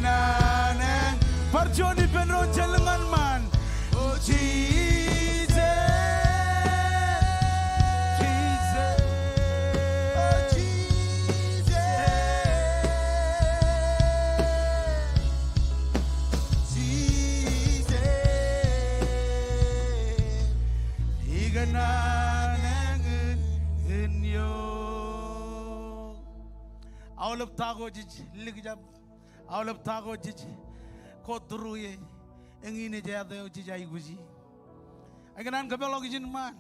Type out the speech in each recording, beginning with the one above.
menanang Parjoni penro jelengan man Oh Jesus Jesus Oh Jesus Jesus Igananang inyo Aulap tago jiji ligjab Aulap tago jiji Kodruye engine jada jiji ay guji Aganan kabelo gijin man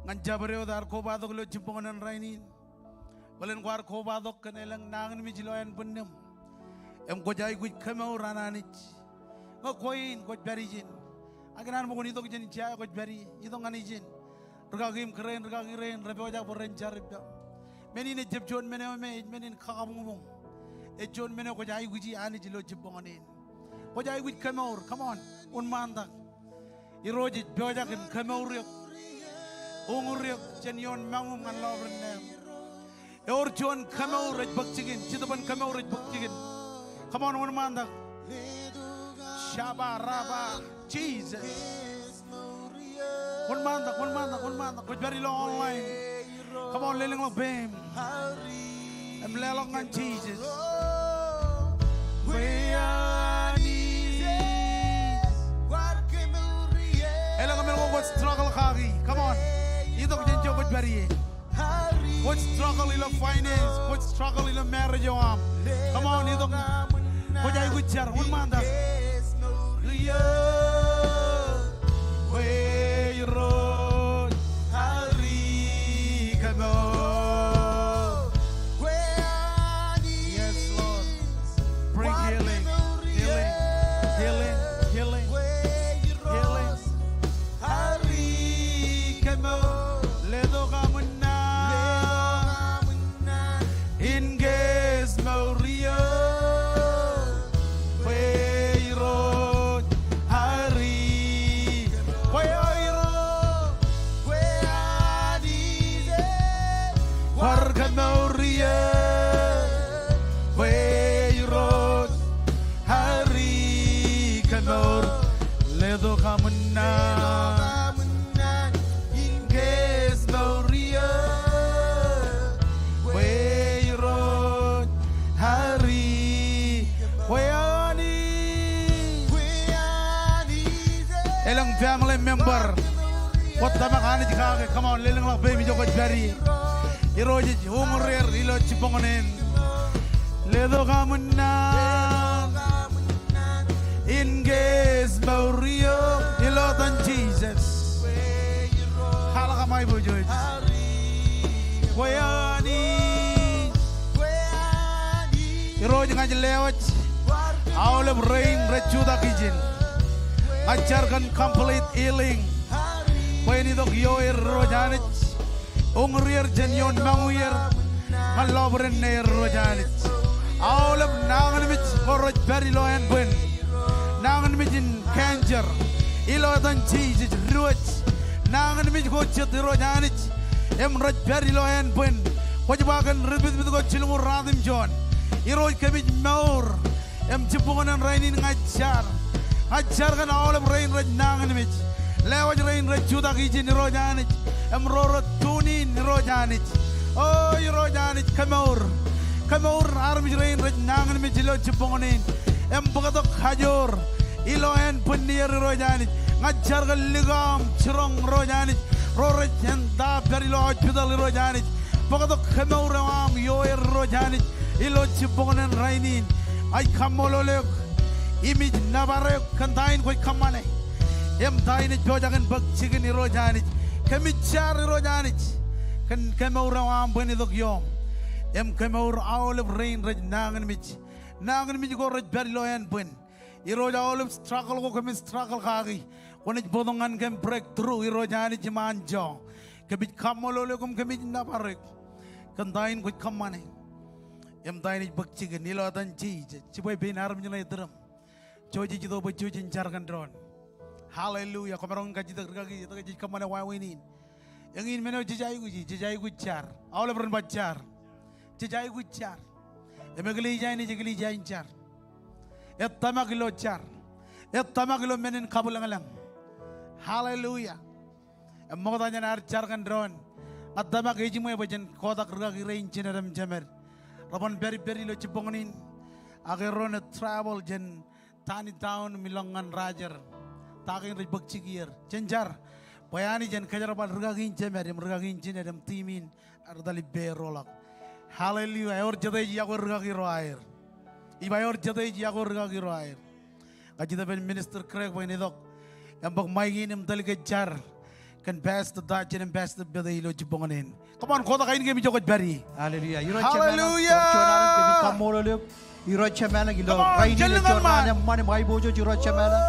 ngan jabreo dar ko badok lo jimpongan rainin Balen kwar ko badok kanelang nangan mi jiloyan bunnem em ko jay guj kamau rananich ngo koin ko barijin Aganan mo nito gijin jay ko bari ito nganijin Ragagim keren rebe ojak boren jaribya Menin jeb jon mene menin kakamumong e jon mene ko jay guji ani jilo jimbonganin ko jay guj kamau come on un mandak Iroji beojak kamau riok Unguriok jenyon mangum ngan lobren nem Eur jon kamau rej bakjigin chitaban kamau rej bakjigin come on un mandak Shaba raba Jesus un mandak ko very long online come on leling lang bem em lelong ngan Jesus Elang kami what struggle kagi come on ito ko jenjo ko very what struggle ilo finance what struggle ilo marriage yo am come on ito ko jay gujar un mandak Elang family member what the makani jikake come on lelang lang baby joko jari iroji umurir ilo cipongonen ledo kamuna inges baurio ilo tan Jesus hala kamay bujoj wayani iroji ngaji lewat awle rain rechuda kijin ajarkan complete healing Pwede dok yoir rojanit Ungrir jenyon manguir Malobren ne rojanit Aulab nangan mit koroj beri loen buen Nangan mit in kanjer Ilo tan Jesus ruach Nangan mit kochet rojanit Em roj beri loen buen Wajibakan ribit bit kocil ngur radim jon Iroj kemit maur Em cipungan rainin ngajar Ajarkan aulab rain roj nangan mit Lewat rain rejuda kijin rojanit em roro tunin rojanit oh rojanit kamaur armis rain rejnangan mi jilo cipongonin em bagatok hajor ilo en penir rojanit ngajar ligam cerong rojanit roro jenta dari lo judal rojanit bagatok kamaur am yoer rojanit ilo cipongonin rainin ay kamololek imij nabarek kantain koy kamane Em tainit jojagan bakchigan irojanit kemichar irojanit kan kemaur am bani dok yom em kemaur olive rain raj nangan mich go raj bari loyan bun iroja olive struggle go kemi struggle kagi konit bodongan kem breakthrough irojanit manjo kebit kamolole kum kemi naparek kan tain ko kamane em tainit bakchigan ilotan chi chiboy benar mnyalai drum joji jido baju jincar kan dron Hallelujah. Kamarong kaji terkagi itu kaji kemana wawinin. Yang ini mana jejai gujar. Awalnya beran bacar. Jejai gujar. Emang geli jai ini jegeli jai incar. Etamagilo char. Etamagilo menin kabulangalang. Hallelujah. Emoda jan archar kan drone. Atama keji mo bajan kodak ruga kirain cineram jamer. Rabon beri lo ciponganin. Ageron travel jen tani town milongan rajar. Takin ribak cikir. Cenjar. Bayani jen kajar bal ruga kin jamer. Ruga kin cineram timin. Ardali berolak. Hallelujah. Ayor jadai jago ruga kiro air. Ibayor jadai jago ruga kiro air. Kajita ben minister Craig boy nidok. Yang maigin im tali kejar. Kan pastor Dutch and pastor Billy lo ciponganin. Come on, koda kain kami jokot bari. Hallelujah. Hallelujah. Kami kamolo iro chamela gilo. Kain ni chorna mane mai bojo iro chamela.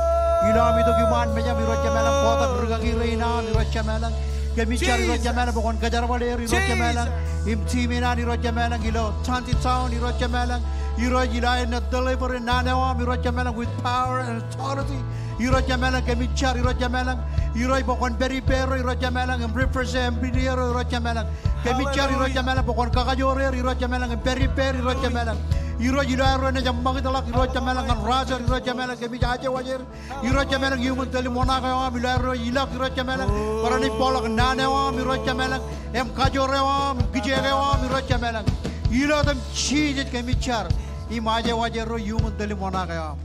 Ilo ami to kiman meja iro chamela koda ruga kirina iro chamela. Kami cari iro chamela bokon kajar bale iro chamela. Imti mina iro chamela gilo. Tanti town iro chamela. Iro gila in deliver nanewa iro chamela with power and authority. Iro chamela kami cari iro chamela. Iro bokon beri pero iro chamela ngem represent binero iro chamela. Kami cari iro chamela bokon kakajore iro chamela ngem beri per iro chamela. Iro gila iro ne jamang italak iro chamela ngem raja iro chamela kami jaje wajer. Iro chamela human teli mona kaya bila iro ilak iro chamela. Parani polak nanewa iro chamela. Em kajore wa kijere wa iro chamela. Ilo tam chijit kami char. Imaje wajer iro human teli mona kaya.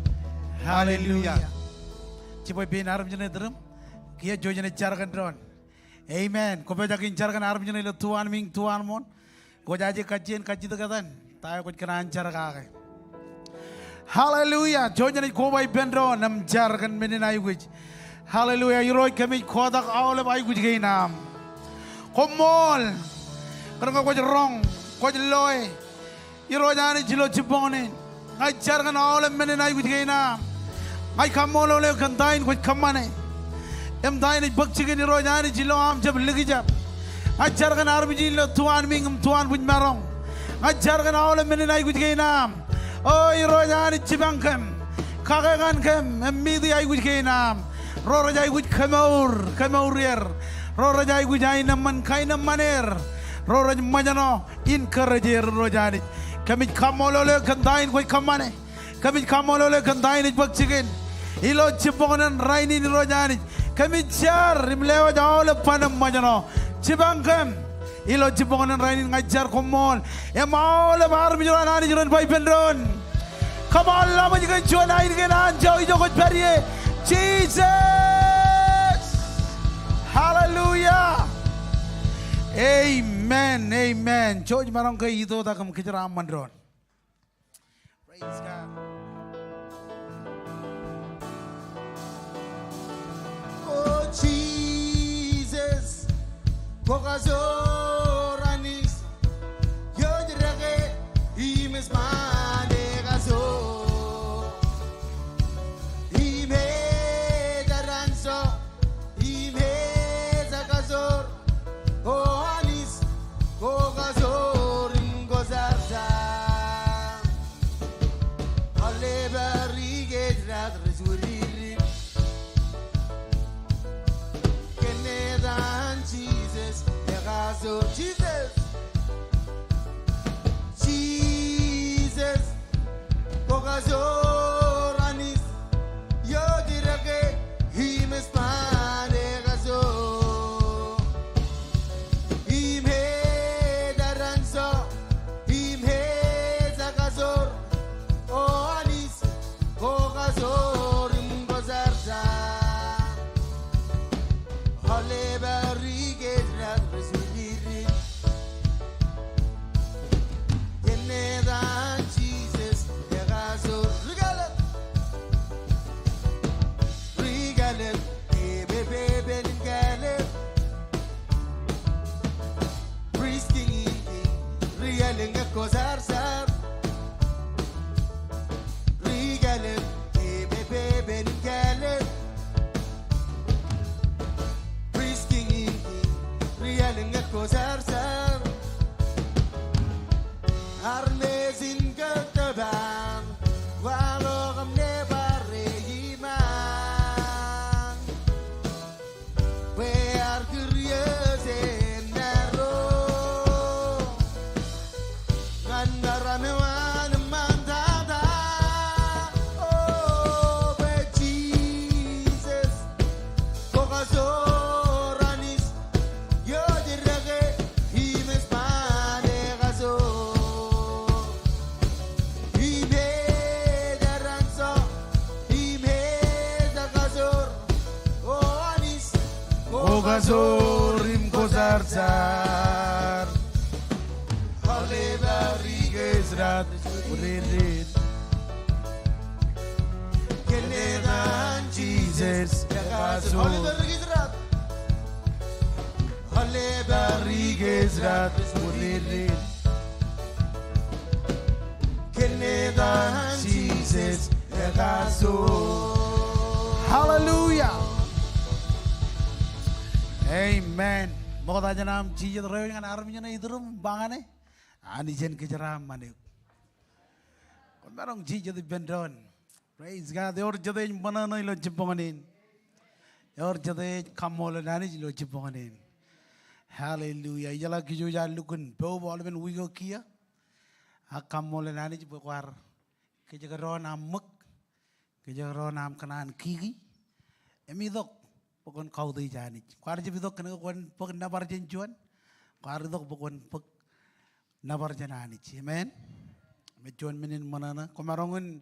Hallelujah. Cipoy bin arab jene drum. Kia jojane charkan drone. Amen. Kope jakin charkan arab jene lo tuan ming tuan mon. Ko jaje kacien kacit katan. Tayo ko kenan charka. Hallelujah. Jojane kobai ben drone nam charkan menin ayu kuj. Hallelujah. Yuroi kami kodak awle ayu kuj gay nam. Komol. Karena ko wrong. Ko loy. Yuroi jani jilo ciponganin. Ngai charkan awle menin ayu kuj gay nam. Ngai kamol ole kantain kuj kamane. Em dain ik bakci ni rojani jilo am jab ligi jab. Ajar kan arbi jilo tuan mingum tuan buj marong. Ajar kan awle menenai kuj kei nam. Oi rojani cibangkem. Kagegan kem emidi ay kuj kei nam. Roro jai kuj kemaur yer. Roro jai kuj ay naman kai namaner. Roro majano encourage rojani. Kami kamolole kan dain kuj kamane. Kami kamolole kan dain ik bakci ken. Ilo cipongan raini ni rojani. Kami jar imlewa jauh lepanam majano cibangkem ilo cipongan raini ngajar komol emau lebar mijuran ani juran bai pendron kamal lama juga juan air kenan jauh jauh perie Jesus Hallelujah Amen Amen George marong ke itu tak kamu kejar mandron Praise God Jesus, Bogazoranis, Yodrage, Imes Manegazo, Ime Daranzo, Ime Zagazor, Oanis, Bogazor, Ingozaza, Alebari Gedradres Wuri. So Jesus, Bogazoranis, Yodirage, Himes Panegazo, Imhe Daranzo, Imhe Zagazor, Oanis, Bogazor, Imbozarza, Holebari Gedrat. Jesus, Kazorim Kozarzar Halebari Gezrat Ulilit Kenedan Jesus Kazor Oliver Gizrat Dari Gezrat Ulilit Kenedan Jesus Kazor Hallelujah Amen. Mau tanya nam cijet rewe dengan arminya na idrum bangane. Ani jen kejaram mane. Komarong cijet bendon. Praise God. Yor jade mana na ilo ciponganin. Yor jade kamol nani ilo ciponganin. Hallelujah. Ijala kijo jalukun. Bau bol ben wigo kia. Ha kamol nani cipokwar. Kejaron amuk. Kejaron am kanan kiki. Emidok. Pokon kau tu jani. Kuar je bidok kena kuan pok nabar jenjuan. Kuar bidok pokon pok nabar jenani. Amen. Mejuan menin mana na. Komarongun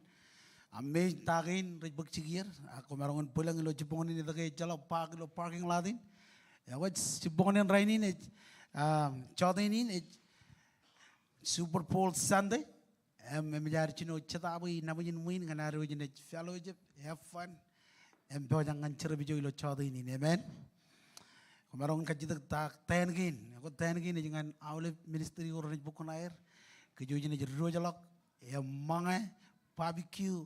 ame tagin rejbuk cigir. Komarongun pulang ilo cipongan ini tak jalan park ilo parking ladin. Ya wat cipongan raini ne. Chode ini ne. Super Bowl Sunday. Mejar cino cetawi namanya muin kan hari ini fellowship have fun. Empo jangan cerbijo ilo chode ini, amen. Kemarin kaji tak tenggin, aku tenggin jangan awal ministry orang bukan air, kejuju ni jeru jalak, yang mangai barbecue,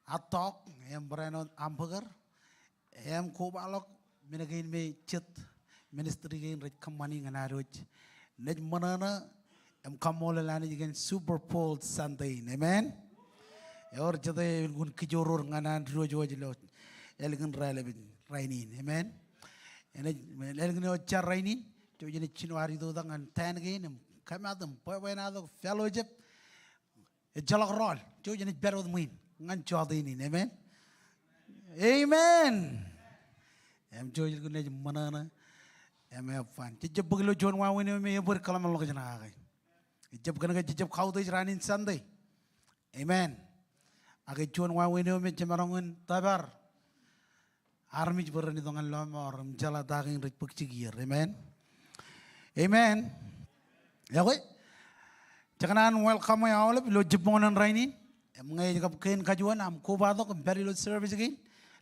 atok, yang berenot hamburger, yang kobalok, menagain me chet ministry gain rek kamani dengan aruj, nej mana yang kamu lelani jangan Super Bowl Sunday, amen. Yor jadi gun kejurur dengan aruj jalak. Elgan relevant rainin, amen. Elgan ocar rainin, tu jenis cinuari tu dengan ten gain, kami ada poin ada fellowship, jalak roll, tu jenis berod muin, ngan cuaca ini, amen. Amen. Cuaca itu ni mana na, amen fan. Jejak begilo John Wawin ini berkalam Allah kejana agai. Jejak kau tu rainin Sunday, amen. Agai John Wawin ini cemarangun tabar. Army berani dengan lama orang jalan daging rejbuk cigir, amen, amen. Ya koi, jangan welcome ya Allah, lo Jeponan rainin, mengai jika kain kajuan, am kubado kembali lo service again,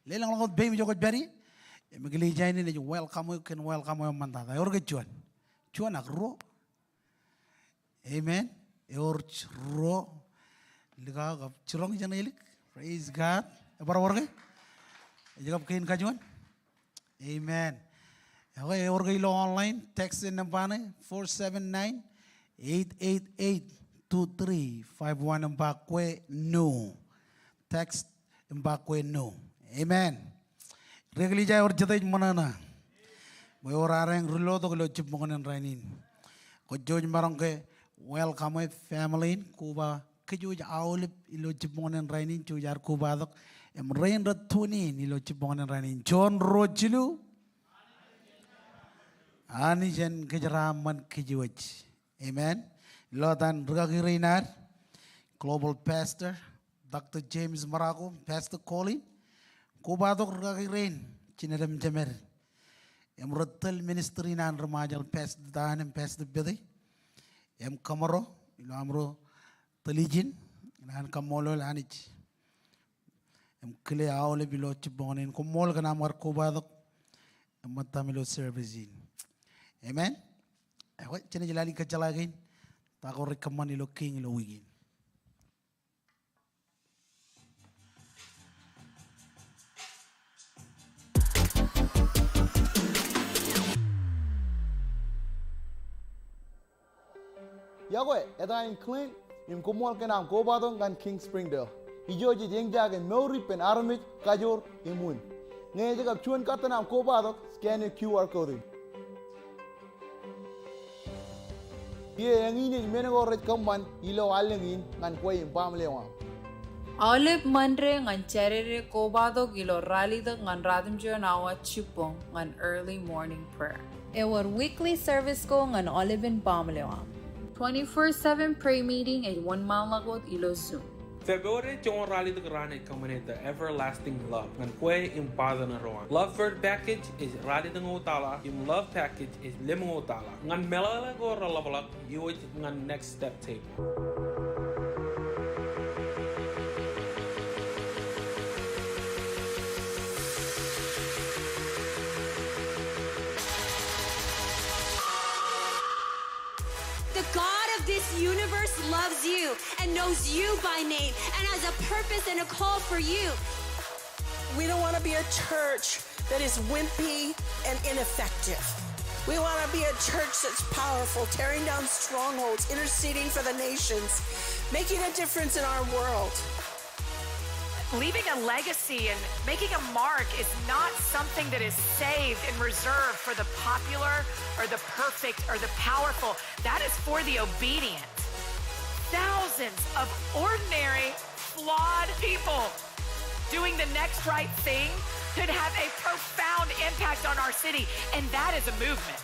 lelang lo bem jokot beri, menggili jaini ni welcome kan welcome yang mantap, ayor kejuan, cuan nak ro, amen, ayor ro, liga kap curang jangan ilik, praise God, apa orang ke? Jika kain kajuan, amen. Okay, orga ilo online, text in nampane 479-888-2351 mbakwe no. Text mbakwe no. Amen. Regli jay or jatay manana. May orareng rulo to kilo chip mo kanan rainin. Ko joj marang ke welcome family kuba kejuj aulip ilo chip mo kanan rainin chujar kuba dok. Rain ratuni nilo cipongan ranin John Rojilu ani jen kejeraman kejiwaj, amen. Lotan regagi reinar global pastor Dr. James Marago, Pastor Colin, kubatok regagi rein cinadam jamer. Rotel ministry nan remajal pastor dan pastor bedi, kamaro ilo amro telijin nan kamolo lanich. Kile awal bilo ciponin kumol kana mar kubadok mata milo servicing, amen. Awak cina jalali kejalagin, tak orang recommend ilo king ilo wigin. Ya kowe, eta in Clint, im kumol kenam kubadok kan King Springdale. Ijo je jeng jagen meuri pen armit kajor imun. Nge jagab chuan katanam kubadok scan your QR code. Ye yang ini menego red kaman ilo alengin ngan koi impam lewa. Olive mandre ngan cherere kobado gilo ralida ngan radim nawa chupong ngan early morning prayer. Our weekly service ko ngan Olive and Pamelewa. 24/7 prayer meeting at 1 mile lagot ilo Zoom. February chong rally the granite coming the everlasting love. Ngan kwe impada na roan. Love first package is rally the ngotala. Im love package is lim ngotala. Ngan melala go ralabalak. You ngan next step table. The God of this universe loves you and knows you by name and has a purpose and a call for you. We don't want to be a church that is wimpy and ineffective. We want to be a church that's powerful, tearing down strongholds, interceding for the nations, making a difference in our world. Leaving a legacy and making a mark is not something that is saved and reserved for the popular or the perfect or the powerful. That is for the obedient. Thousands of ordinary, flawed people doing the next right thing could have a profound impact on our city, and that is a movement.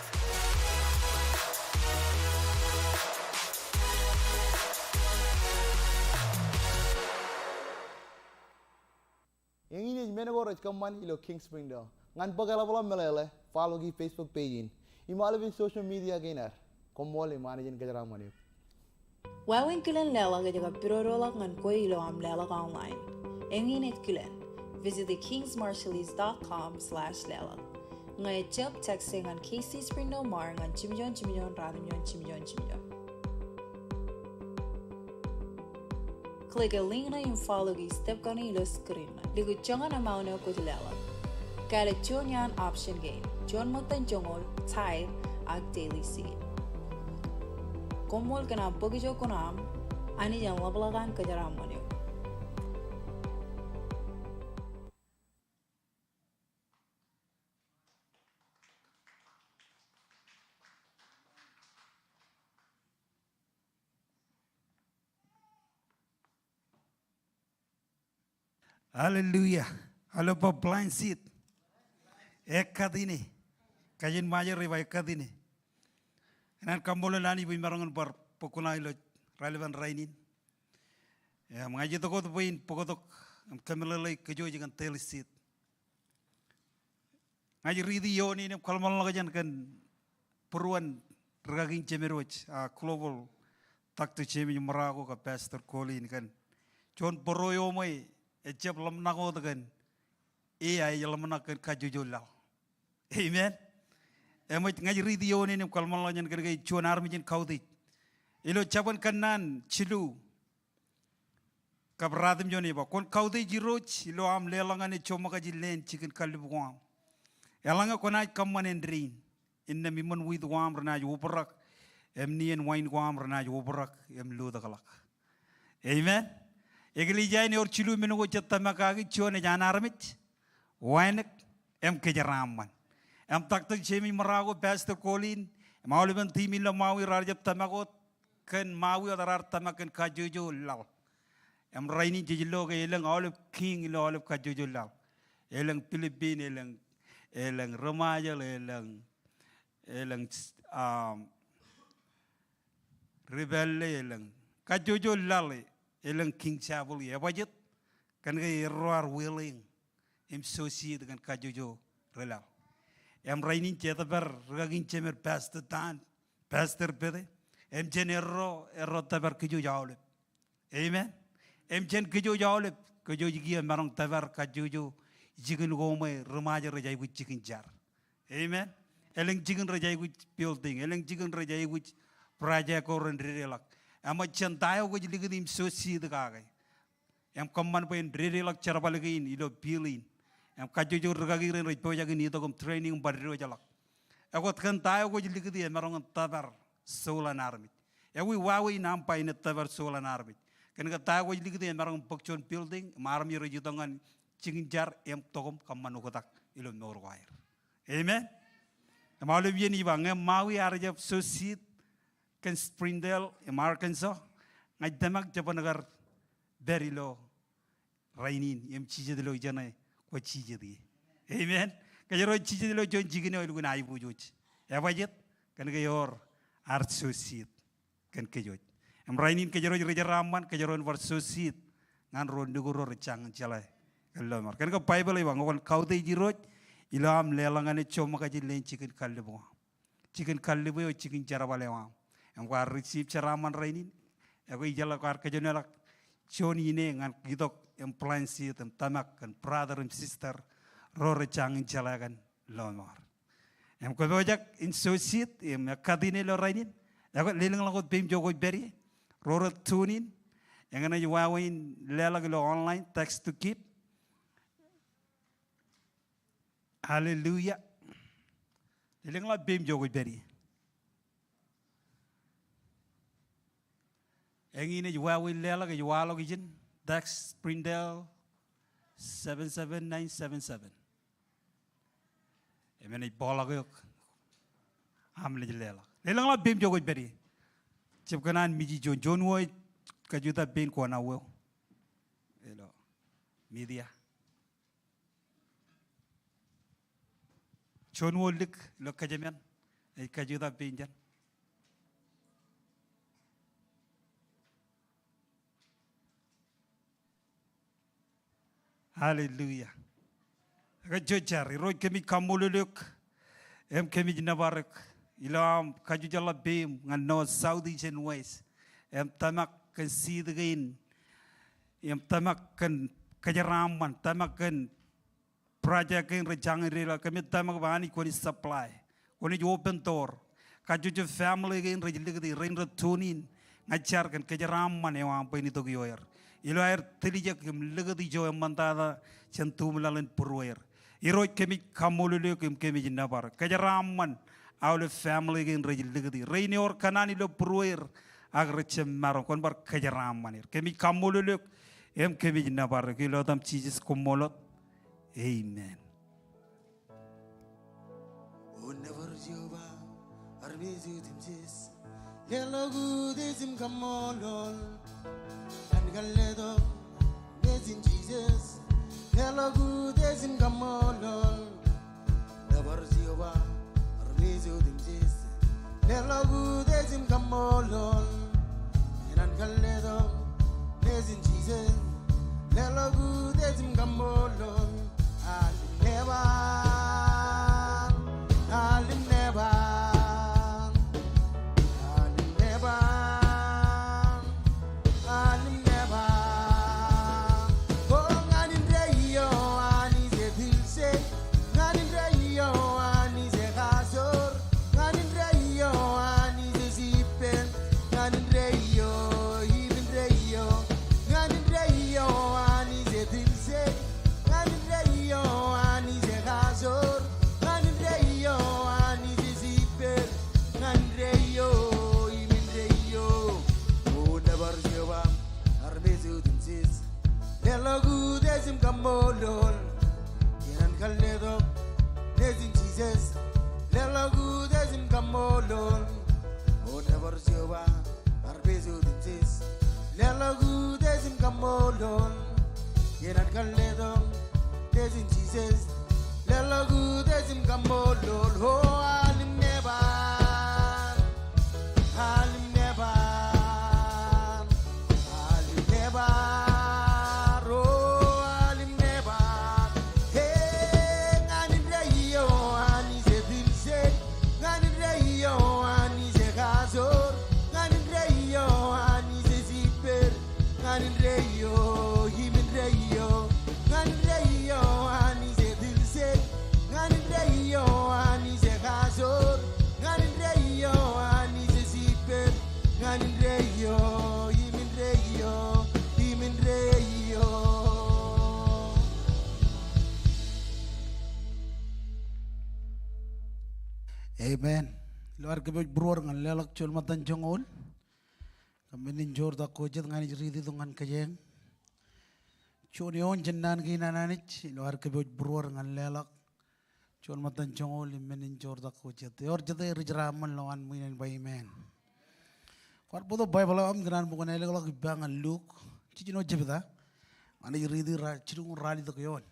Yang ini menegor rekaman ilo King Springdale. Ngan pagkalapala melele, follow ki Facebook page in. Imalawin social media gainer. Komole manajen kajaraman yuk. Wawin kilen lela ga jaga pirorolak ngan koi ilo am lela ka online. Enginet kilen. Visit thekingsmarshallese.com/lela. Ngay jump texting ngan KC Springdale Mar ngan chimijon radimyon chimijon. Click a link na yung follow gi step ka na ilo screen na. Ligo jangan na mauna ko tilala. Kaya jon yan option gain. Jon mo tan jongol, type, ag daily seed. Komol ka na pagjo ko na ani yang labalagan ka jaram mo niyo. Hallelujah. Halo pa blind seat. Ekadini. Kayin majer riba ekadini. Enan kambolo lani bi marangan bar pokuna ilo relevant rainin. Ya mengaji toko tu poin pokotok kamelai kejo jangan tel seat. Ngaji ridi yo ni kalmal lagajan kan peruan regaging cemeroch global tak tu cemi merago ka pastor Colin kan. John poroyo mai ejab lam nago dengan ai lam nakan kajujulal. Amen. Emat ngaji radio ni kalmal lanyan kergai chuan armijin kaudit. Ilo caban kanan cilu. Kabradim joni ba kon kaudit jiroch ilo am lelangan ni cuma kaji len chicken kalibuam. Elanga konai kamman endrin. Inna mimon with wam rana yuberak. Emnien wine wam rana yuberak em ludakalak. Amen. Eglija ni or cilu menugo cetta makagi chuan jana armich. Wainek em kejaraman. Em tak cemi merago pastor Colin. Mauliban timila mawi rajab tamagot ken mawi adarar tamaken kajuju lal. Em raini jijilo ke eleng olive king ilo olive kajuju lal. Eleng Philippine eleng remaja eleng rebelle eleng kajuju lal. Eleng king chabul ya budget kan ke error willing em sosi dengan kajuju relal. Em rainin ceta ber regagin cemer pastor tan pastor pede em genero erro taber keju jawle. Amen. Em gen keju jawle keju jigi marong taber kajuju jigen gome remaja rejai wich jigen jar. Amen. Eleng jigen rejai wich building eleng jigen rejai wich project or relak. Ama centaya ko jili kedim sosi dekai. Em kamman pain relak cara balagin ilo bilin. Em kajuju regagiren repoja gini to kom training barrio jalak. Aku centaya ko jili kedim marong tabar solan armit. Ewi wawi nampai net tabar solan armit. Kan kata ko jili kedim marong pokchon building marmi rejutangan cingjar em tokom kamman ukotak ilo norwair. Amen. Malu biar ni bang em mawi arja sosi kan Springdale, Arkansas, ngay damak Japan agar berilo rainin, yam cije delo ijana ko cije di. Amen. Kaya ro cije delo jon jigine oil guna ibu joj. Ya bajet kan kayor art sosit kan kejoj. Am rainin kaya ro raman kaya ro war sosit ngan rondu guru recang jalai kalau mar kan ke Bible ibang kon kau te jiroj ilam lelangan cuma kaji len chicken kallibu yo chicken jarabale wa am ko receive ceraman rainin aku ijala ko ka jonela choni ne ngan gitok emplansi tem tamak kan brother and sister ro recang jalagan lomar am ko bojak in societ em kadine lo rainin aku lelang lagot bim jogo beri ro tunin yang ana wawin lelag lo online text to keep. Hallelujah. Lelang la bim jogo beri. Yang ini wawin lelag walo gijin Dax Springdale 77977. Emeni bola ko hamle lelag. Lelang la bim jogo beri. Cip kanan miji John Woy kajuta bin ko na wo. Elo media. John Woy lik lo kajaman ay kajuta bin jan. Hallelujah. Kajojari roy kemi kamululuk em kemi jinabarek ilam kajujala bim ngan no south east and west em tamak kan sidgin em tamak kan kajaraman tamak kan project kan rejang rela kemi tamak bani koni supply koni open door kajuju family kan rejiligi rain tunin ngajar kan kajaraman ewang peni to yoyer ilo air telijak kem legati jo em mantada centum lalan purwer iroi kemi kamululu kemi jinabar kajaraman our family gen rejiligi rain or kanani lo purwer agrecem maron kon bar kajaram manir kemi kamululuk em kemi jinabar kilo tam cheeses komolot amen. Oh never juba arbizu timsis lelogu desim kamolol and galledo desim Jesus lelogu desim kamolol never juba arbizu timsis lelogu desim kamolol and galledo desim Jesus lelogu desim kamolol Kamolol, Yanan Kaledo, Nezin Jesus, Lelagu, Dezim Kamolol, O never Siova, Arbezu Dinsis, Lelagu, Dezim Kamolol, Yanan Kaledo, Nezin Jesus, Lelagu, Dezim Kamolol, Ho Alim Neba, Alim Neba, Alim Neba. Amen. Luar kebej bruar ngan lelak cul matan jongol. Kami ninjor tak kojet ngani cerita tungan kejeng. Cuni on jendan kina nanich. Luar kebej bruar ngan lelak cul matan jongol imen ninjor tak kojet. Yor jete rijraman lawan minen by amen. Kuat bodo Bible am genan bukan elok bangan Luke. Cici no jebita. Ani cerita cirung rali tak yon.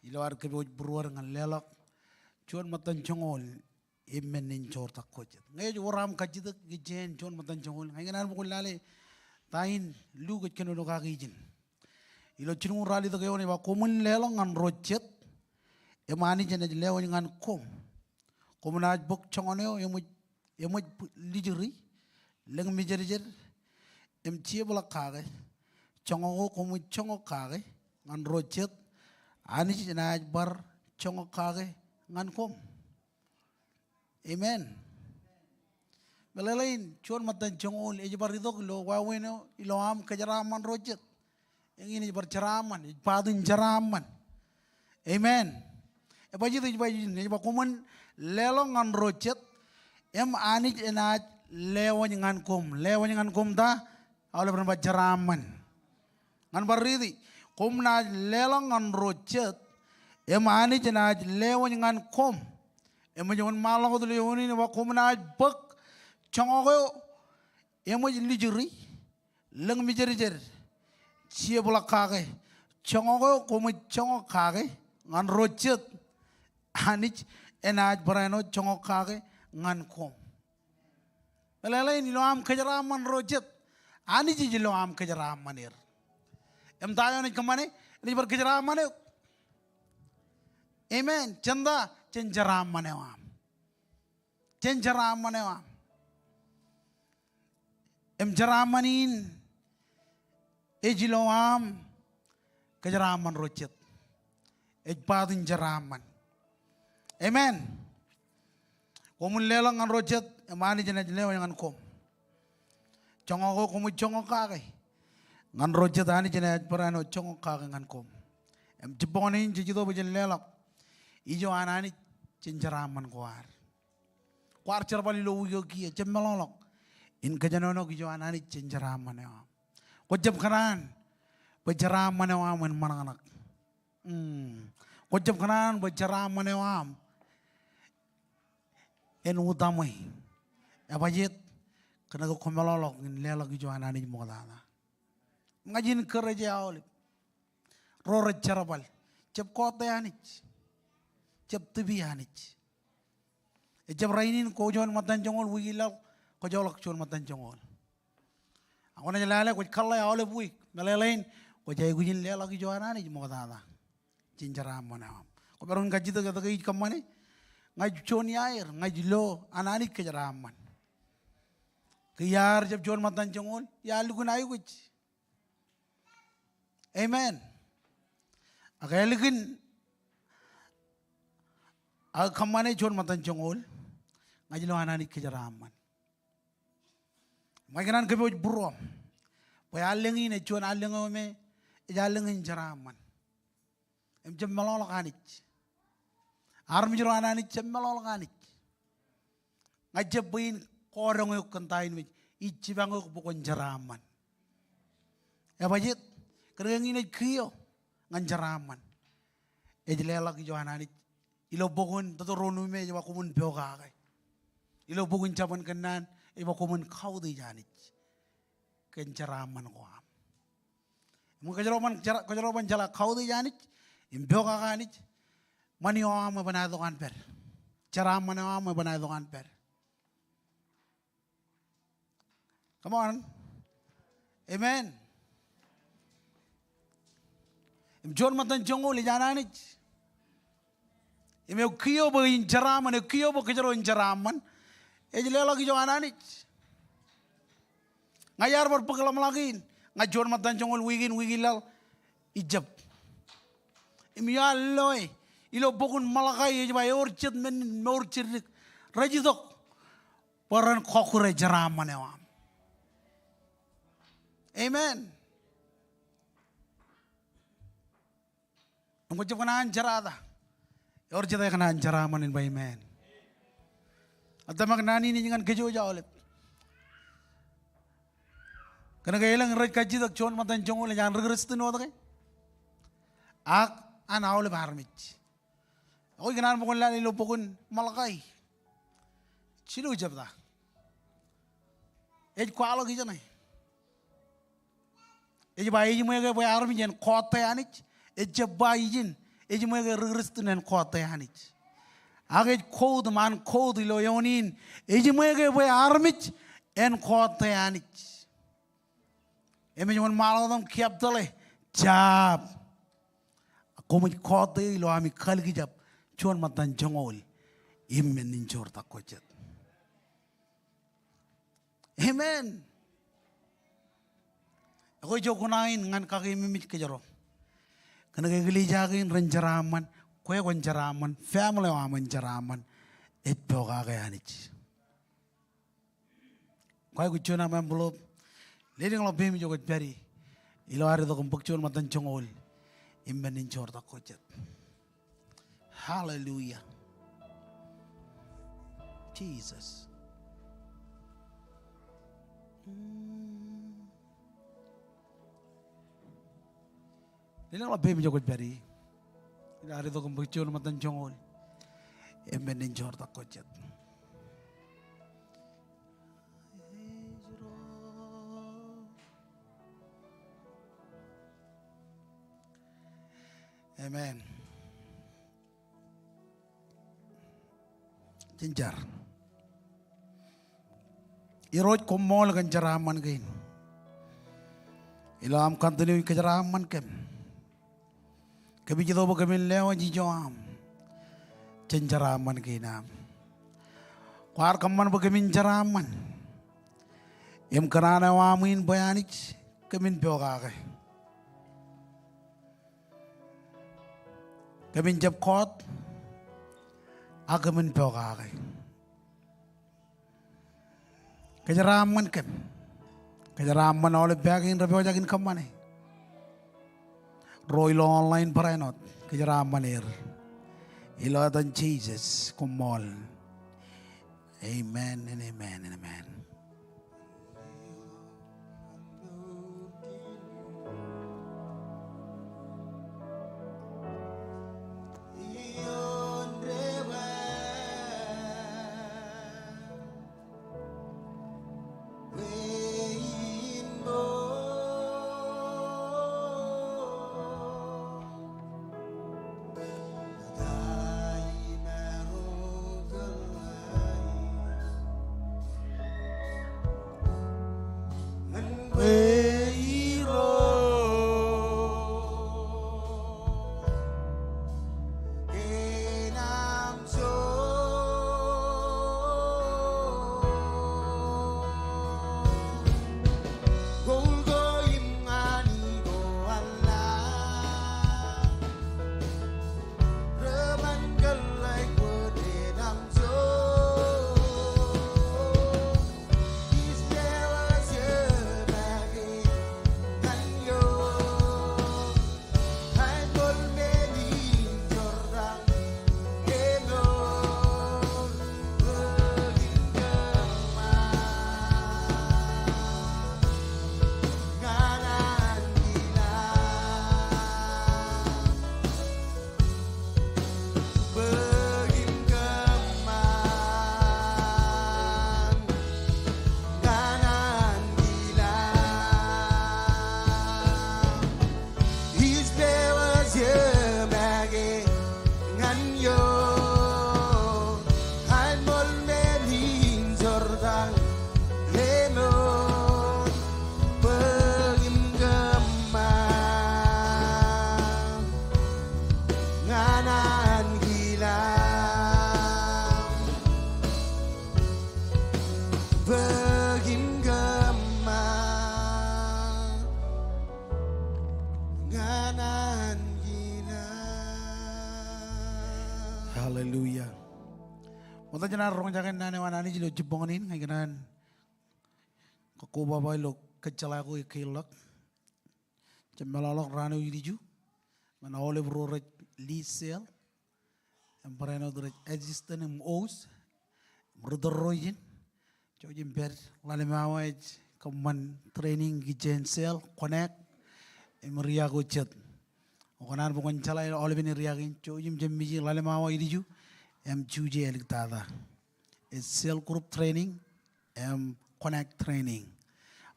Luar kebej bruar ngan lelak cul matan jongol. Imen ninjor tak kojet. Ngay orang kajitak gijen John matan jongol. Ngay ganan mo kulale tain lugat kano no kakijin. ilo chinu rali to kayo ni ba kumun lelo ngan rochet emani jene lewo ngan kom komuna bok chongoneo emo lijuri leng mijerjer em chiebla kage chongo komu chongo kage ngan rochet ani jena bar chongo kage ngan kom amen belalain chon matan chongol e bar ridok lo waweno ilo am kajaraman rochet yang ini berceraman padun ceraman amen e baji tu baji ni ba kumun lelongan rochet em ani enat lewon ngan kom ta awle berba ceraman ngan baridi kom na lelongan rochet em ani enat lewon ngan kom em jongon malong tu lewon ni ba kom na bek chongo em lijuri leng mijer cia bola kage chongo komu chongo kage ngan rochet anich enaj barano chongo kage ngan kom belala ini lo am kajaraman rochet anich ji lo am kajaraman er em tayo ni kamane ni bar kajaraman amen chanda chenjaraman am chenjaraman am em jaramanin ejiloam kejaraman rochet ejpadin jaraman amen komun lelang ngan rochet emani jena lewa ngan kom chongo komu chongo kage ngan rochet ani jena parano chongo kage ngan kom em jibonin jijido bujel lelak ijo anani chenjaraman kwar charbali lo yogi chemelolok in kajanono ijo anani chenjaraman ya Kojam kanan, berceram manewam mana anak. Kojam kanan berceram manewam. En utamai, apa jet? Kena kau komelolok in lelak ijuan ani modala. Ngajin kerja awal, rorat carabal, cep kota anich, cep tibi anich. Cep rainin kau jual matan jongol wigilau, kau jolak jual matan jongol. Aku nak jalan lagi, kau kalau awal buik, melelain, kau jaya gujin lelak ijuan ani modala. Cincaram mana? Kau baru ngaji tu kata kau kamane? Ngaji coni air, ngaji lo, anak kejaraman. Kiyar jab jual matan jongol, ya lu guna ayu kuch. Amen. Agak lagi, agak kamane jual matan jongol, ngaji lo anak kejaraman. Makanan kau buat buram, paya alengi ne jual alengi me, alengi jaraman. Jam melolak anik, army jual anak jam melolak anik. Ngaji buin korang yuk kentain me, iji banguk bukan jaraman. Ya bajet, kereng ini kio ngan jaraman. Ejlelak jual anak, ilo bukan tutur ronu me jawab kumun bioga. Ilo bukan capan kenan. Iba kumun kau di janit, kenceraman kuam. Mungkin kejeroman jala kau di janit, imbio kaganit, mani orang benar dokan per, ceraman orang benar dokan per. Come on, amen. Imjon matan jongol janit, imeu kio bayin ceraman, kio bakejeron ceraman. Ejle lagi jangan anik. Ngayar berpekelam lagi. Ngajuan matan jongol wigin lal ijab. Imiyal loy. Ilo bukun malakai ejba orchid men orchid rajidok. Paran kokure jaraman ewam. Amen. Ngujub kanaan jarada. Orchid ay kanaan jaraman in by man. Atau maknani ni jangan kejo jauh lep. Karena kaya lang rai kaji tak cuman matan jongol jangan regres tu no tak. Ak anak oleh baharmich. Aku kenal pukul lain lo pukul malakai. Cilu jab dah. Ej kualo kita ni. Ej bayi je mereka bayi army jen kota anich. Ej bayi jen. Ej mereka regres tu nen kota anich. Agak kod man kod ilo yonin, eji mereka boleh armich en kota anich. Eme jangan malam kiap tole, jab ako mo kote ilo ami kalgi jab chuan matan jongol immen ninjor takojet. Amen. Ako jokunain ngan kakimimit kejaro. Kana kagilijakin renjaraman, kue renjaraman, family waman jaraman, etpo kakayanich. Kaya kuchuna envelope, leading lo bim jogot peri, ilo hari to kumpuk chuan matan jongol, immen ninjor takojet. Hallelujah. Jesus. Ini kalau baby jogot beri, ini hari itu kembali matan jongol, emben ninjor tak kojet. Amen. Jinjar. Iroj komol kan jaraman kain. Ilam continue ke jaraman kem. Kami jito ba kami lewa jijoam. Jaraman kainam. Kuar kaman ba kami jaraman. Em kanana wamin bayanich kami pioga kay. Kami jab kot. Agamin pioga kay. Kejaraman kem, kejaraman oleh bagian rapi wajakin kemana? Royal online perenot kejaraman ilo dan Jesus kumol. Amen and amen and amen. Hallelujah. Mata jana rong jangan nane wanani jilo jebonganin ngai kanan. Koko baba lo kecala ko ikilak. Cemelalok rano yidiju. Mana oleh bro lisel. Empareno dore existent os. Brother Royin. Jojim ber lale mawaj kaman training gijensel connect. Emria ko chat. Okanan bukan calai oleh bini riakin jojim jemiji lale mawaj yidiju. M2J eliktada. It's cell group training, connect training.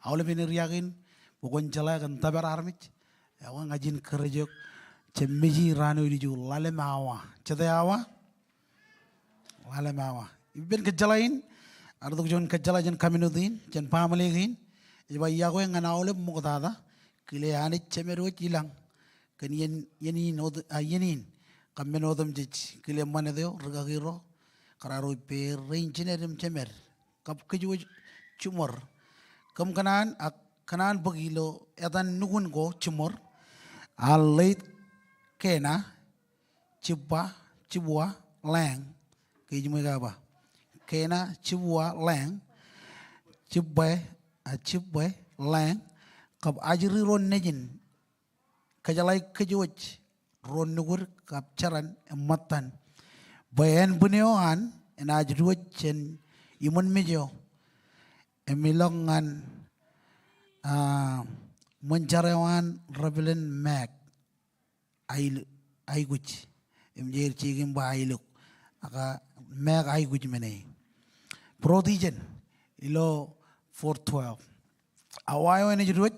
Awal bini riakin, bukan jalan kan tabar armit. Awang ngajin kerja, cemiji ranu diju lale mawa. Cete awa, lale mawa. Ibn kejalain, ardo jon kejala jon kaminudin, jon pamalingin. Iba iya ko yang ngana awal muktada, kile ani chemero chilang kan yenin yenin kambenodam jej kile manedeo regagiro kararo pe rangenerem chemer kap keju chumor kam kanan bagilo edan nugun go chumor alait kena chibwa lang kejumega ba kena chibwa lang chibwe lang kap ajri ron nejin kajalai kejuwaj ron nugur kap charan ematan bayan bunioan en ajruwaj chen imun mejo emilongan mencarewan rebelen mek aiguj emjer chigim ba ailuk aka mek aiguj mene prodigen ilo 412 awayo ene jruwaj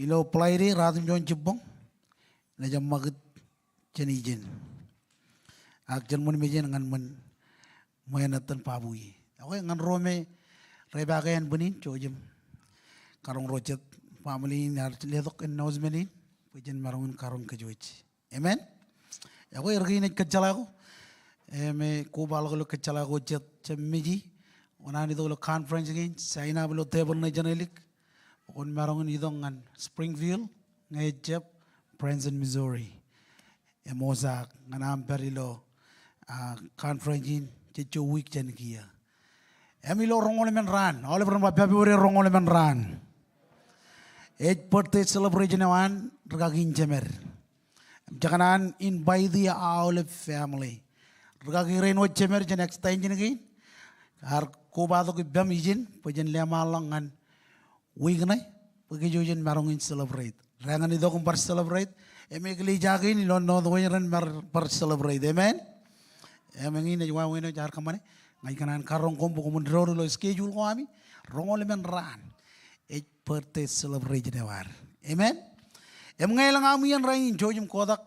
ilo playri radim jon chibong na jam magut chenijen ak jan mun mejen ngan mun moyanatan pabui awe ngan rome rebagayan benin chojem karong rojet family nar ledok en nozmenin pujen marungun karong kejuj amen awe ergine kecalago me ko balgo kecalago jet chemiji onani dolo conference again saina belo table na janelik on marungun idongan Springfield ngejep Branson Missouri emoza nganam perilo conference in checho week chen kia emilo rongole men ran ole bron February rongole men ran 8 birthday celebration wan regagin jemer jakanan in by the Olive family regagi rain wo jemer je next time jenegi har ko bado ki bam izin pujen lemalangan weeknai pagi jojen marongin celebrate rangan itu kumpar celebrate emekli jagin ilon no doiran par celebrate amen emengin jwa weno jar kamane ngai kanan karong kombo komundro lo schedule ko ami rongol men ran 8 birthday celebration war amen ngai lang ami yan rain jojum kodak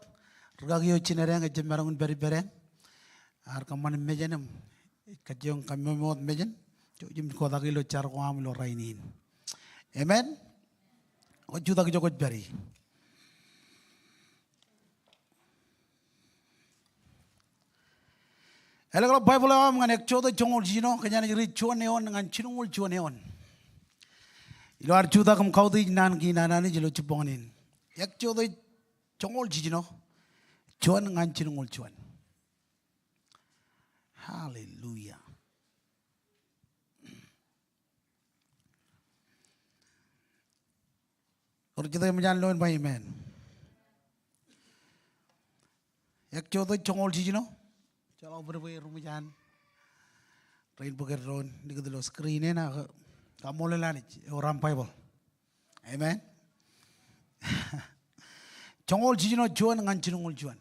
regagi ochinere ngai jemarangun beri beren ar kamane mejenem kajong kamemot mejen jojum kodak ilo char ko am lo rainin amen ojuda ki jokot beri Elok Bible am ngan ek chodo jongol jino kanya ni ri chuan neon ngan chinungul chuan neon ilo ar chuda kam kaudi nan ki nanani jilo chuponin ek chodo jongol jino chuan ngan chinungul chuan hallelujah और kita menjan loin by amen ek chodo jongol jino Chalo berbuat rumijan, rain bukan ron, di kedua screen na kamu lelani orang Bible, amen. Chongol jino juan ngan chinungol juan,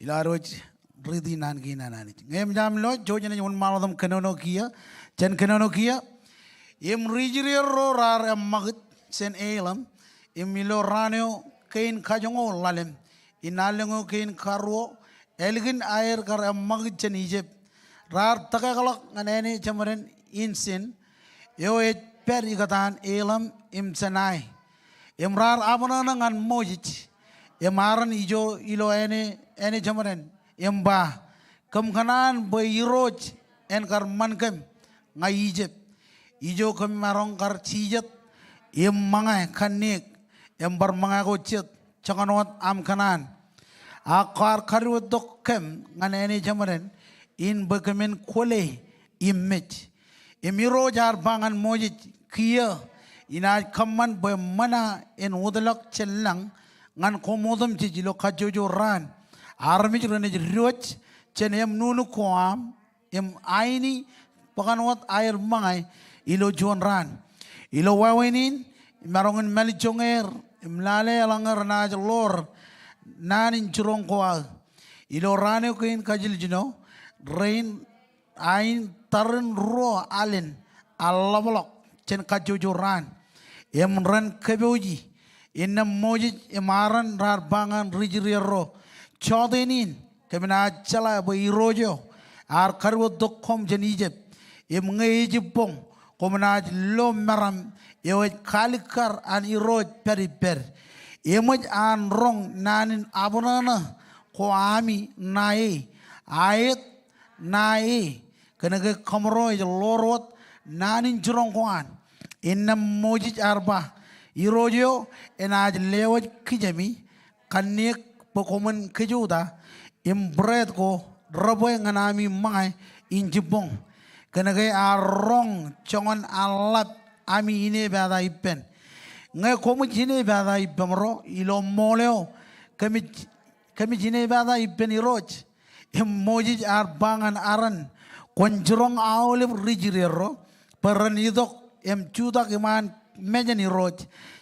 ilaroj ridi nan gina nani. Ngem jam lo jojan ni un maladam kenono kia, chen kenono kia, im rijir ro rar magut sen elam, im milo raneo kain kajongol lalem, inalengo kain karwo. Elgin air kar magit chen Egypt rar takagalak nganene chamaren insin yo et per igatan elam im sanai imrar abana ngan mojit emaran ijo ilo ene chamaren imba kam kanan boiroj en kar mankem ngai Egypt ijo kam marong kar chijat im mangai kanik embar mangai gochet changanot am kanan akar karudok kem nganene jamaren in bagamen kole image emiro jar bangan mojit kia ina kaman be mana en udalak cellang ngan komodam jilo kajojo ran armi jrone jrot chenem nunu koam em aini pakanwat air mangai ilo juan ran ilo wawenin marongen melijonger imlale alangar na lor nanin churong koa ilo rane ko in kajil jino rain ain tarin ro alen alabolok chen kajojo ran em ran kaboji inam moji emaran rar bangan rijiro chodenin kemina chala bo irojo ar karwo dokkom jen Egypt em ngai jipong komunaj lo maram yewaj kalikar an iroj periper yemaj an rong nanin abunana ko ami nae ayet nae kenege kamroj lorot nanin jurong koan innam mojij arba irojo enaj lewaj kijami kanik pokomen kejuda imbret ko raboy nganami mai injibong kenege arong chongon alap ami ine bada ipen nge komu jine bada ipemro ilo moleo kami jine bada ipen iroj emoji arbangan aran konjrong awle rijirero peran idok chudak iman mejan iroj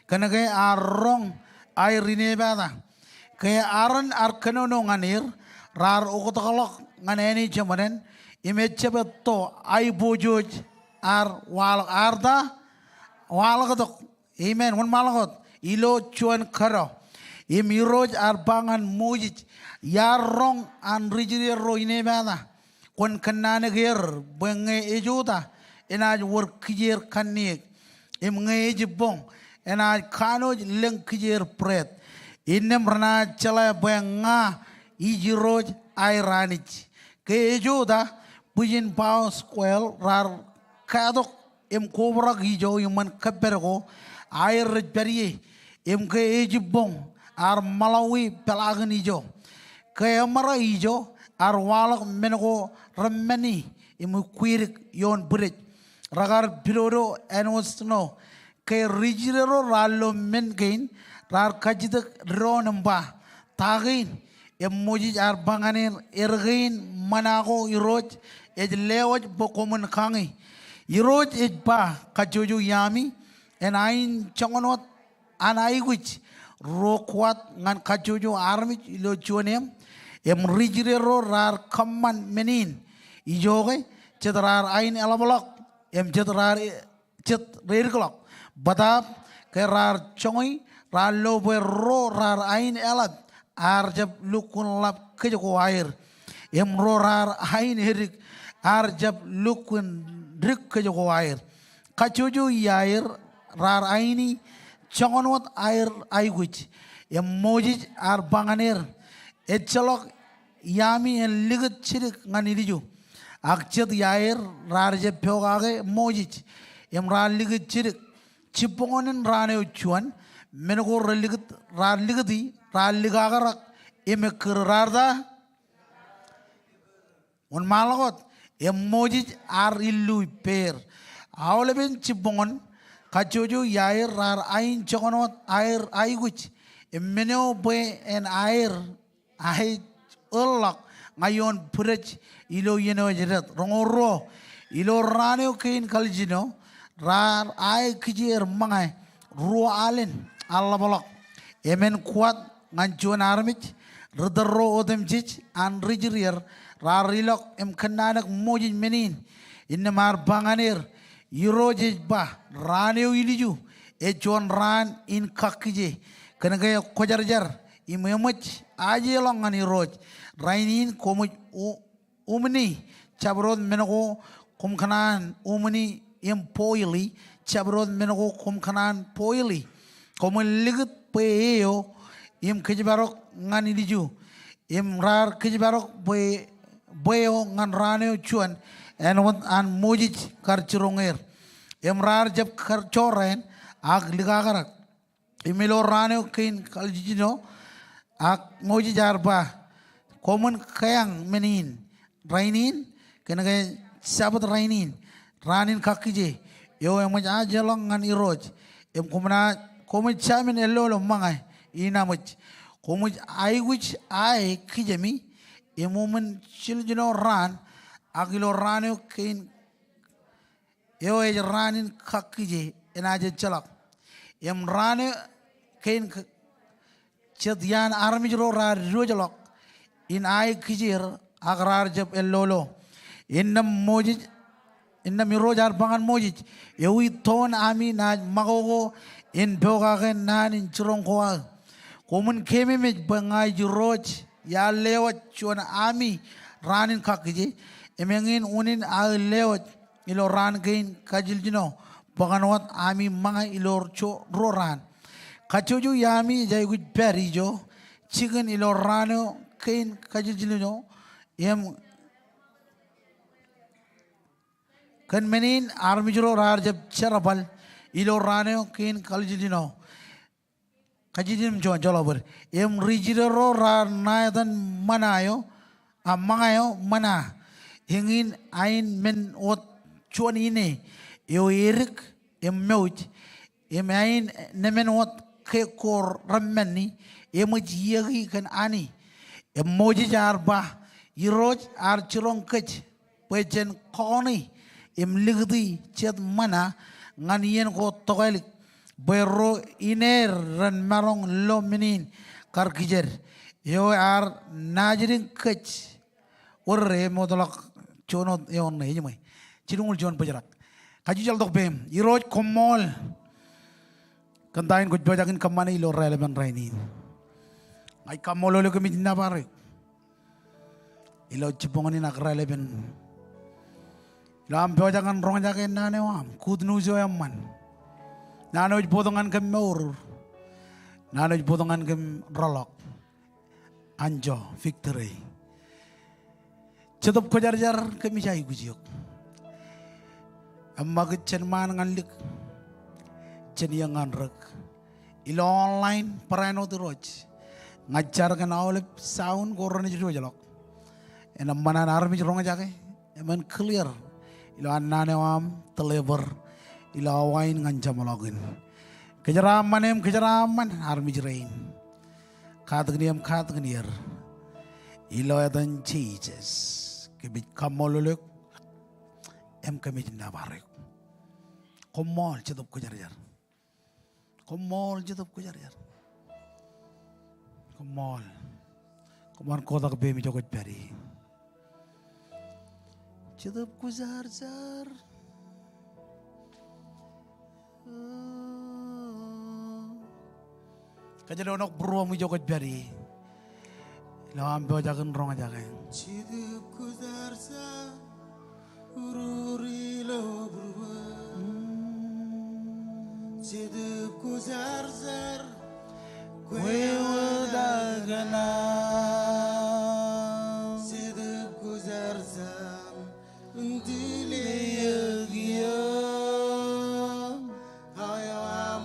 kenege arong airine bada kaya aran arkanono nganir rar ukotakalok nganeni jamanen imechebetto ay bojoj ar wal arda walagotok amen wan malagot ilo chuan karo imiroj ar bangan mujij yarong an rijiri ro ine bada kon kanane ger benge ejuta enaj wor kijer kanik im nge bong enaj kanoj leng kijer pret inem rana chala benga ijiroj airanich ke ejuta pujin pau squel rar kadok em kobra gijo yuman kabergo air berie em ke ejibong ar malawi pelagan ijo ke amara ijo ar walak mengo ramani em kuirik yon bridge ragar bilodo enosno ke rijiro rallo men gain rar kajid ronamba tagin em moji ar banganen ergain manago iroj ejlewoj bokomun kangi iroj ejba kajojo yami en ain chongonot anai which rokwat ngan kajojo army ilo chuanem em rijirero rar kamman menin ijoge cedrar ain elabolok em cedrar ced rirglok badap ke rar chongoi rar lobe ro rar ain elab arjab lukun lap kejogo air em ro rar ain herik arjab lukun drik kejogo air kajojo yair rar aini chongonot air aiguch em mojij ar banganer etchalok yami en ligat chirik nganiriju akchet yair rar je phogage mojij em rar ligat chirik chipongonen rane uchuan menego religat rar ligati rar ligagarak em kerarda on malagot em mojij ar illu per awleben chipongon kajojo yair rar ain chogonot air aiguch emmeneo be en air ai ulak ngayon purech ilo yeno jeret rongoro ilo raneo kain kaljino rar ai kijir mangai ruo alen alla bolok emen kuat nganchuan armich rederro odem jij an rijrier rar rilok em kananak mojin menin innemar banganir irojej ba raneu iliju echon ran in kakije kenege kojarjar imemach aje longan iroj rainin komuj umni chabrod menego kumkanan umni empoili chabrod menego kumkanan poili komul ligut peo im kejibarok ngan iliju im rar kejibarok boyo ngan raneu chuan enwat an mojij karchironger emrar jab karchoren ag ligagarak imilo raneo kain kaljino ag mojij arba komun kayang menin rainin kenage sabat rainin ranin kakije yo emaj ajalong ngan iroj em komna komuj chamin ellolo mangai inamuj komuj aiguch ai kijemi emumen chiljino ran agilo raneo kain yo ej ranin kakije enaje chalak em rane kain chedian armijro rar rojalok in ai kijir agrar jab ellolo innam mojij innam mirojar bangan mojij yewi ton ami na magogo in bogagen nan in churongkoa komun kemi mej bangai jiroj ya lewat chuan ami ranin kakije emengin unin a lewat iloran kain kajil jino baganwat ami mga ilor cho roran kachoju yami jay gud perijo chicken ilorano kain kajil jino yam kan menin army juro rar jab charabal ilorano kain kajil jino kajidin jo jolabur yam rijiro rar nayadan manayo mangayo mana hingin ain men ot chuan ini yo erik em meut em ain nemen ot ke kor rameni em jiagi kan ani em moji jar ba iroj ar chirong kech pejen koni em ligdi chet mana nganien ko togelik berro iner ran marong lo menin kar kijer yo ar najirin kech orre modolak chonot yon ne jemai chirungul jon pajarak kaji jal dok bem iroj komol kantain ko bajakin kamane ilo relevant raini ai kamolo lo kemi na bare ilo chipongani nak relevant lam bajakan rong jaken nane wam kudnu jo yamman nanoj bodongan kem meur nanoj bodongan kem rolok anjo victory cedop ko jar kemi jay gujiok amma ke chen man nganlik chen yang nganrek ilo online parano turoj ngajar kan awle sound korone jido jalok enam mana army rong jake eman clear ilo annane wam telever ilo wain ngancam login kejaraman army jerain katgniam katgnier ilo edan Jesus kebit kamololek em kami jinda barek komol cedop ko jar komol cedop ko jar komol komar kota ke bemi jogot peri cedop ko jar kajar onok beruang mi jogot peri lawan bajakan rong jaga cedop ko jar ururi lo berwa cedep ku zar kue wadagana cedep ku zar untile yagia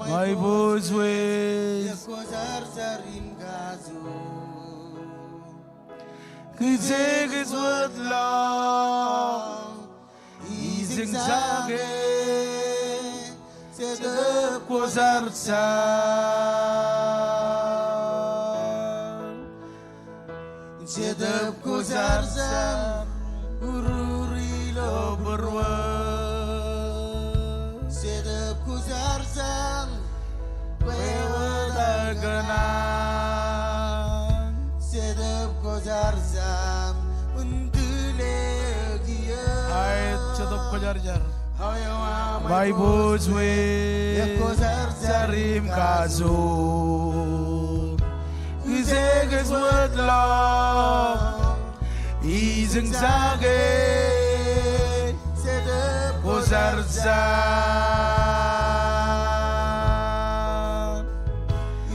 my voice ways ku zar ingazu Kizegis with love zigzage sedep ko zarzan ururi lo berwa sedep ku zarzan wewadaganan sedep ku zarzan untule gia ayat sedep ko jar my voice way zarim kazu Kizegis with love Izing zage sedep ko zarzan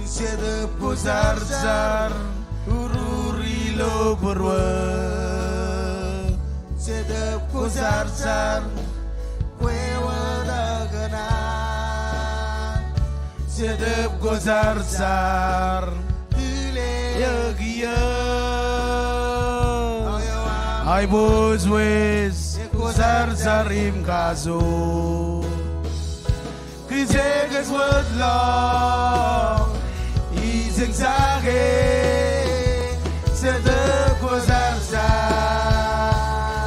sedep ku zarzar ururi lo berwa sedep ku zarzar kue wadagana sedep ko zarzar yagia I was with zarzarim kazo Kizegis with love Izing zage sedep ko zarzar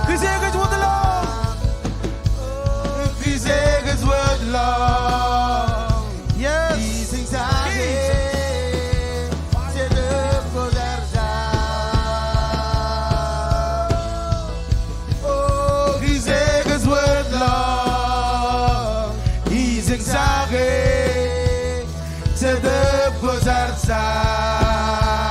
Kizegis with love Kizegis with love yes Izing zage sedep ku zarzar oh Kizegis with love Izing zage sedep ko zarzar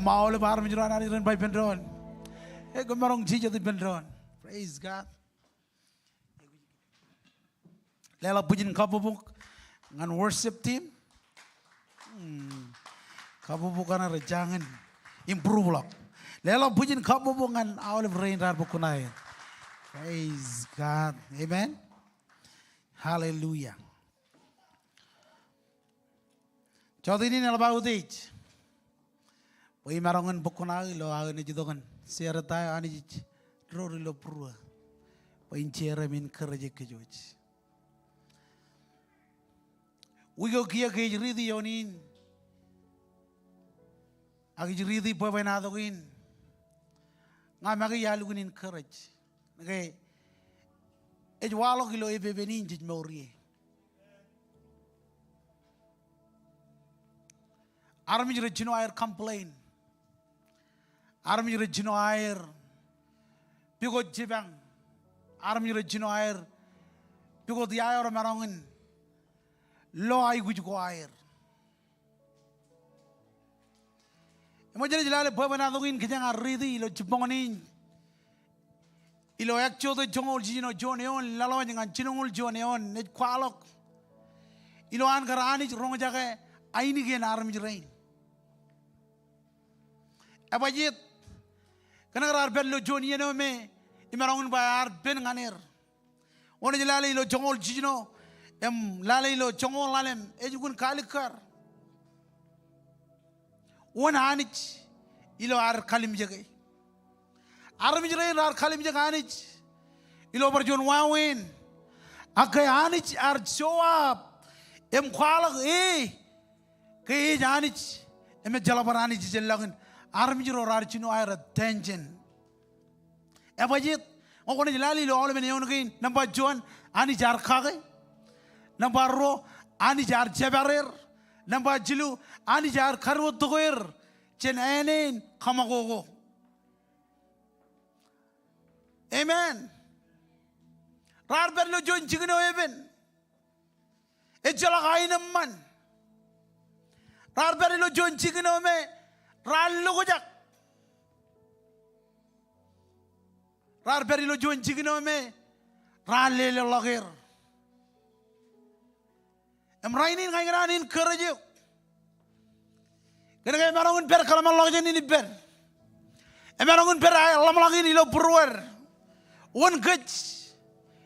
mau le bar menjuran ari ren bai pendron. Gemarong jija di pendron. Praise God. Lela pujin kabubuk ngan worship team. Kabubuk kana rejangan improve lok. Lela pujin kabubuk ngan olive rain rar bukunai. Praise God. Amen. Hallelujah. Jadi ini nelabar udej. Poi marangan bukunai lo agak jidongan. Siara tayo ani rori lo prua. Poi incere min kerja kejoj. Wigo kia kejridi yonin. Agi jridi poi benadogin. Ngamagi yalugunin kerja. Okay. Ejwalo kilo ebe benin jij maurie. Army rejino air complain. Army rejino air pigo jibang. Army rejino air pigo di air marangin. Lo ay gujuko air. Emo jale jale poi benadogin kejang aridi lo jibangonin. Ilo ekcho to jongol jino joneon lalawa jangan jinongol joneon ne kwalok. Ilo an karani rong jake aini gen arm jrain. Abajit kana rar bello joni eno me imarangun bayar ben nganer. One jale ilo jongol jino em lale ilo jongol lalem ejugun kalikar. One hanich ilo ar kalim jage. Army jrain ar kalim jaganich ilo berjon wawin akai anich ar jawab em khalak ke janich em jalabarani jellagin army jro ar chino ar attention ebajit ngone jilali lo ole men yongin number jon ani jar khage number ro ani jar jabarer number jilu ani jar kharwo togoir chen enen khamagogo. Amen. Rar berlo jon chigno even. Ejala kain man. Rar berlo jon chigno me ral lugojak. Rar berlo jon chigno me ral lele lagir. Em rainin ngai ranin kerja. Kena marangun ber kalaman lagin ini ber. Em marangun ber alam lagin ilo perwer. One gaj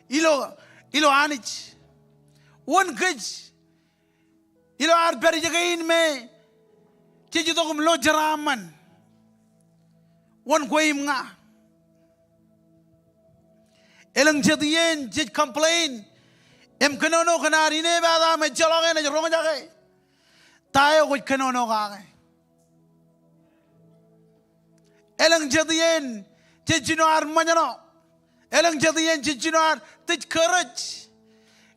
ilo anich. One gaj ilo ar beri jagain me ciji togum lo jaraman. One goyim nga. Elang jadien jij complain. Em kenono kenari ne bada me jaloge ne rong jage. Tayo goy kenono kage. Elang jadien jijino ar manyano. Elang jadian jijinar tej courage.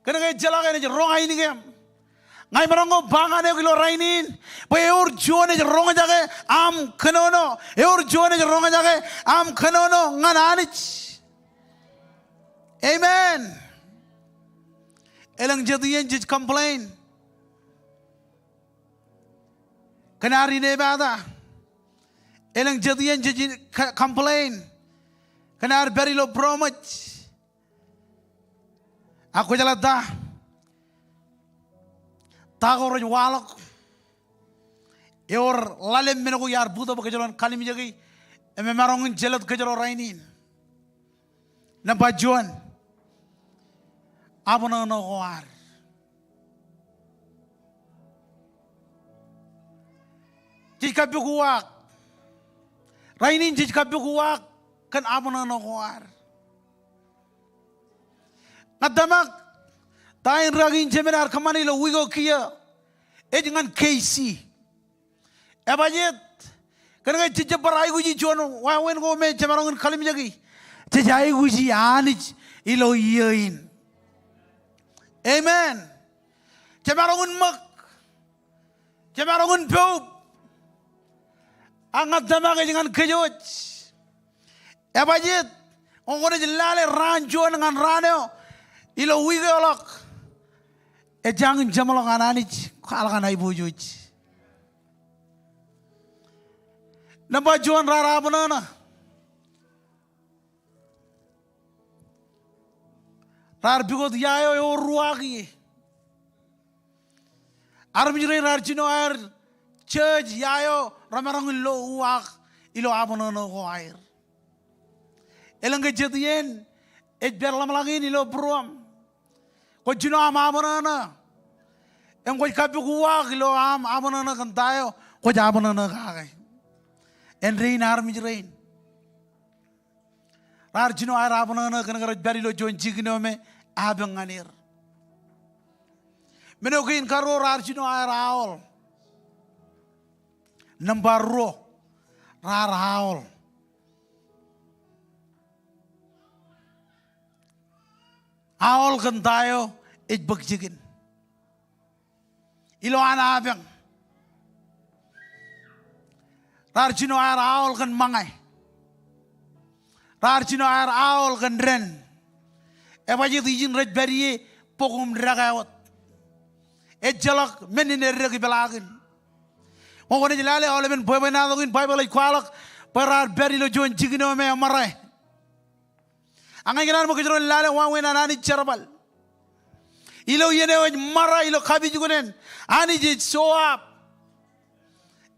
Kena kaya jalaga ne rong aini gem. Ngai marango banga ne kilo rainin. Boy eur juan ne rong jage am kenono. Eur juan ne rong jage am kenono ngananich. Amen. Elang jadian jij complain. Kenari ne bada. Elang jadian jij complain. Kenar beri lo promote. Aku jalan dah. Tahu orang walok. Eor lalem menaku yar buta pakai jalan kali menjadi. Ememarongin jelat ke jalan rainin. Nampak juan. Apa nak war? Jika bukuak. Rainin jika bukuak. Kan apa nak war? Nadamak, tayin ragin jemenar kamani lo wigo kia, dengan KC. Ebajit, kan kaya cija berai guji juan, wawen go me jemarongin kalim jagi, cija guji anich ilo iyain. Amen. Jemarongin mak, jemarongin peub, angat damak dengan kejoj. Ebajit, ngone jelale ranjo dengan raneo, ilo wigo lok, jangan jamalong ananich, kalangan ibu juj. Namba Juan rara banana. Rar bigot yayo yo ruagi. Armijre rar chino air church yayo ramarang lo uak ilo abanana ko air. Elanga jetien et berlam lagi ilo bruam. Ko chino am abanana. Em ko kapi uak ilo am abanana kantayo ko jabanana kagay. En rain armijre. Rar chino air abanana kanang berilo join chigino me abanganir. Menokin karo rarjino air aol. Number ro rar aol. Aol kan tayo bagjigin. Ilo ana abang. Rarjino air aol kan mangay. Rarjino air aol kan ren. Ebaje dijin red beriye pokum ragawat. Jalak menine regi belagin. Mongone jilale ole ben boy na dogin Bible ay kwalak parar beri lo jon jigino me amaray. Angay ginan mo kidro lale wa wena nani charbal. Ilo yene o mara ilo kabi jugunen. Ani je show up.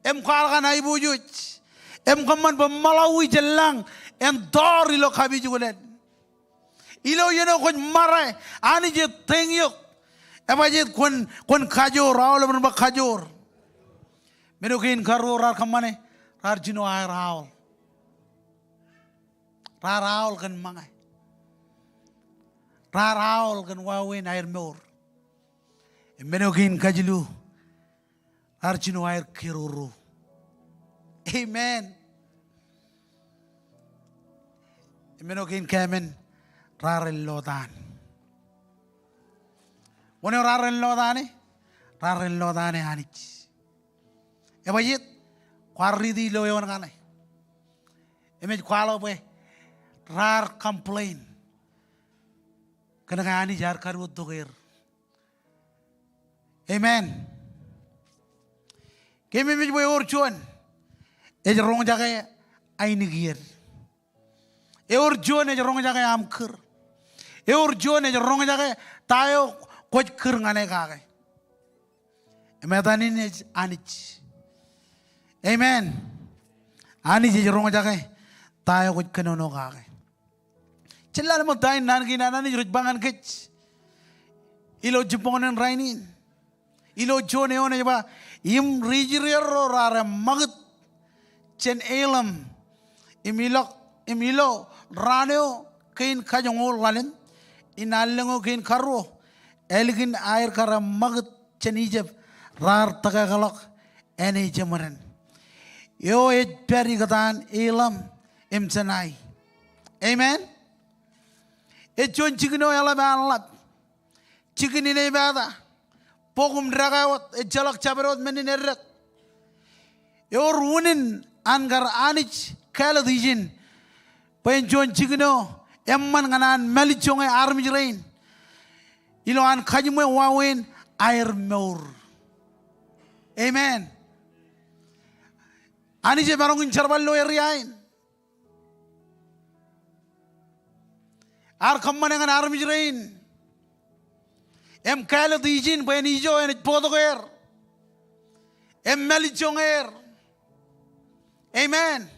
Em kwalak na ibujuj. Em kaman ba malawi jelang en dor ilo kabi jugunen. Ilo yene ko mara ani je tengyok. Ebajit kun kajor raul berba kajor. Menukin karo rar kamane rar jino air raul. Rar raul kan mangai. Rar raul kan wawin air meur. Menukin kajilu rar jino air kiruru. Amen. Menukin kamen rar lodan. Wone raren lodane anich. Ebayit kwaridi lo yon kanay. Emej kwalo be rar complain. Kana ani jar karu doger. Amen. Kemi mej boy orchon. Ej rong jage aini gier. E orchon ej rong jage amker. E orchon ej rong jage tayo kuch kerngane kage. Emetanin anich. Amen. Ani je rong jage tayo kuch kenono kage. Cilla mo tayo nan ginana ni rujbangan kech. Ilo jipongan rainin. Ilo jone one ba im rijiro rare magut chen elam imilo raneo kain kajongol lalen inalengo kain karo. Elgin air kara magut chen Egypt rar tagagalok ene jamaran. Yo et peri katan elam imsanai. Amen. Et jon chigno elam alap. Chigni ne bada. Pogum dragawat et jalak chaberot menin errak. Yo runin angar anich kala dijin. Pen jon chigno emman nganan melichonge army rain. Ilo an kajime wawin air meur. Amen. Ani je barongin charbal lo eriain. Ar kamman ngan army rain. Em kala dijin ben ijo en podoger. Em melichonger. Amen.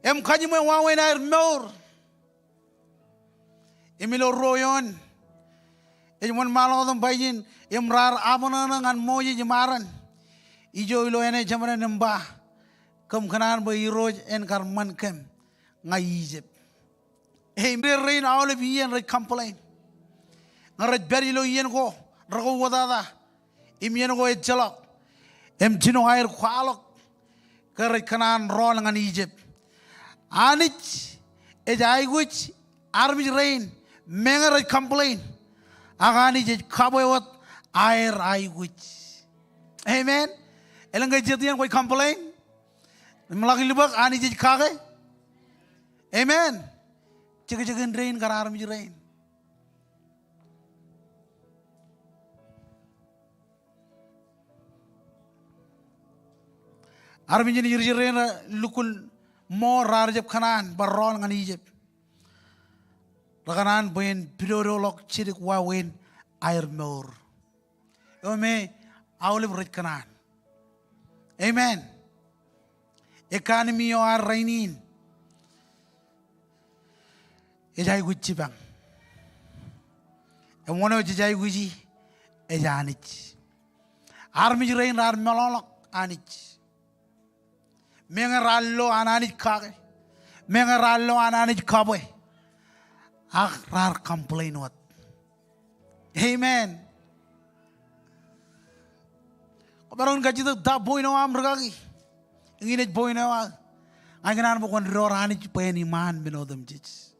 Em kajime wawin air meur. Emilo royon. Ejman malodom bayin emrar abonana ngan moji jemaran. Ijo ilo ene jamaran nembah. Kem kanan bo iroj en karman kem ngai Egypt. Emre rain awle biyen re complain. Ngaret beri lo yen ko rago wadada. Imyen ko etjalak. Em jino air kwalok. Kare kanan ron ngan Egypt. Anich ejai guch army rain. Mengar complain. Agani je kaboyot air ai guch. Amen. Elangay jetian koi complain. Malaki libak ani je kage. Amen. Jaga-jaga rain kar army rain. Armin jini jirjirena lukul mo rarjab kanan barol ngan Egypt. Rakanan boyen pilodolok cirik wawen air meur. Ome awle berit kanan. Amen. Economy o rainin. Ejai gucci bang. Emono ejai guji ejanich. Armi rain rar melolok anich. Mengarallo ananich kage. Mengarallo ananich kaboy. Rar complain what. Amen. Kabarong gaji tu da boy no am regagi. Ingin boy no am. Angan bukan rorani pen iman benodem jich.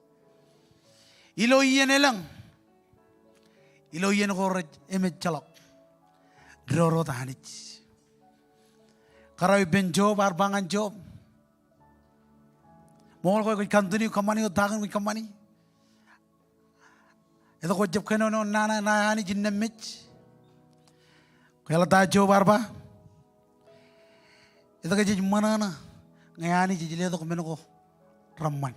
Ilo iyan elang. Ilo iyan koraj emet chalok. Roro tahanich. Karawi ben job arbangan job. Mohon kau kantuni kamani ko tagan ko kamani. Ito ko job kano no nana ani jinnamich. Kaya ta job arba. Ito ka jij manana. Ngayani jijile to kumeno ko ramman.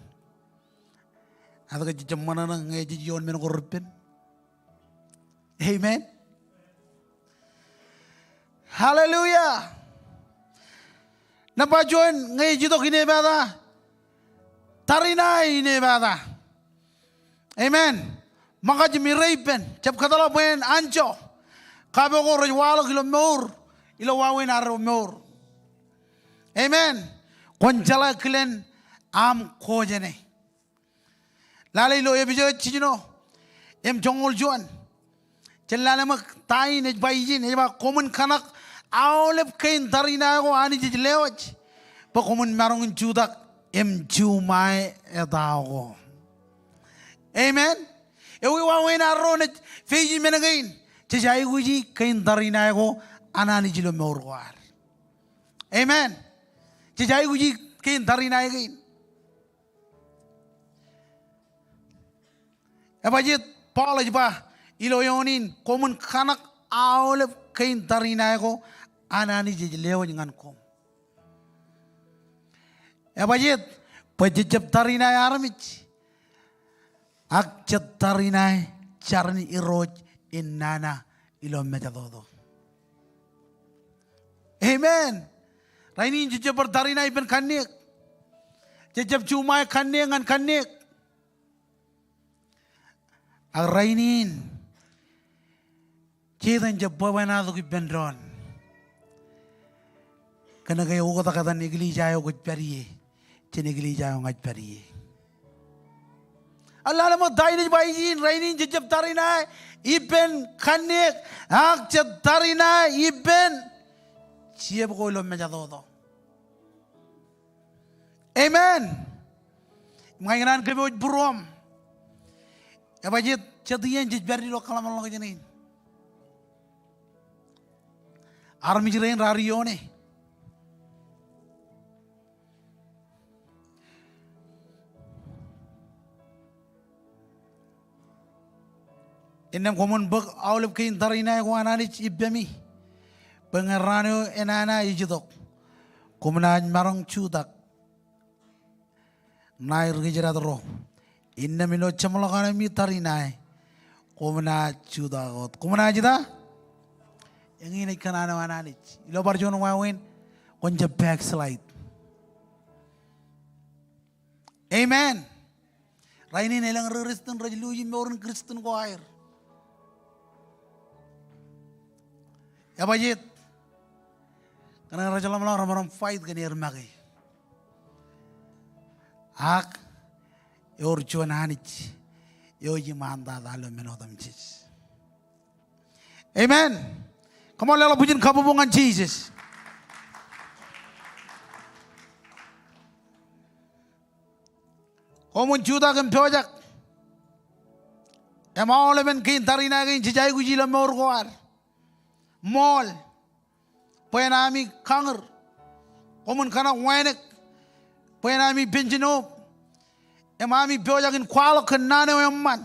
Ito ka jij manana ngay jijon meno ko rupin. Amen. Hallelujah. Napajuan ngay jito kinebada. Tarinay inebada. Amen. Maka jimirapen. Cap katala pen ancho. Kabe ko rajwalo kilo meur. Ilo wawin aro meur. Amen. Konjala kilen am kojene. Lalai lo ebijo chijino. Em jongol juan. Celana mak tai nej baijin eba common kanak awlep kain tarina ko ani jij lewaj. Pa common marong judak em jumai edago. Amen. Ewi wawin aro nej feji menagain. Cejai guji kain tarina ko anani jilo meurwar. Amen. Cejai guji kain tarina again. Ebajit Paul aja iloyonin komun kanak awlep kain tarina ko anani jijlewo ngan kom. Ebajit pajijab tarina armich. Ak chat tarina charni iroj innana ilo metadodo. Amen. Raini jijab tarina iben kanik. Jijab cumai kanik ngan kanik. Rainin Chedan jabba na to kibendron. Kana kayo ko kata nigli jayo ko periye. Chinigli jayo ngat periye. Allah mo dai ni baijin rainin jab tarina iben kanik ak jab tarina iben siap ko lo mejado. Amen. Mengayaran kebo burom. Ebajit chadiyan jibari lo kalam lo kajanin. Armi jirain rarione. Inam komun bag awlep kain tarina ko anani ibemi. Pengerano enana ijidok. Komunan marong chudak. Nair gijirat roh. Inna milo chamolakana mi tarina. Komuna chudagot. Komuna jida? Yang ini kanana wananich. Ilo barjon wawin konja backslide. Amen. Raini nelang Kristen rajluji orang Kristen ko air. Ya bajit. Karena raja lam orang fight kan air magi. Ak yor chuan hanich. Yo jimanda dalam menodam Jesus. Amen. Come on, let's pujian kabubungan Jesus. Komun juda kan project. Emang oleh men kain tarina kain jejai guji lemur kuar. Mall. Penami kanger. Komun kana wenek. Penami benjino. Emami project in kuala kenane emman.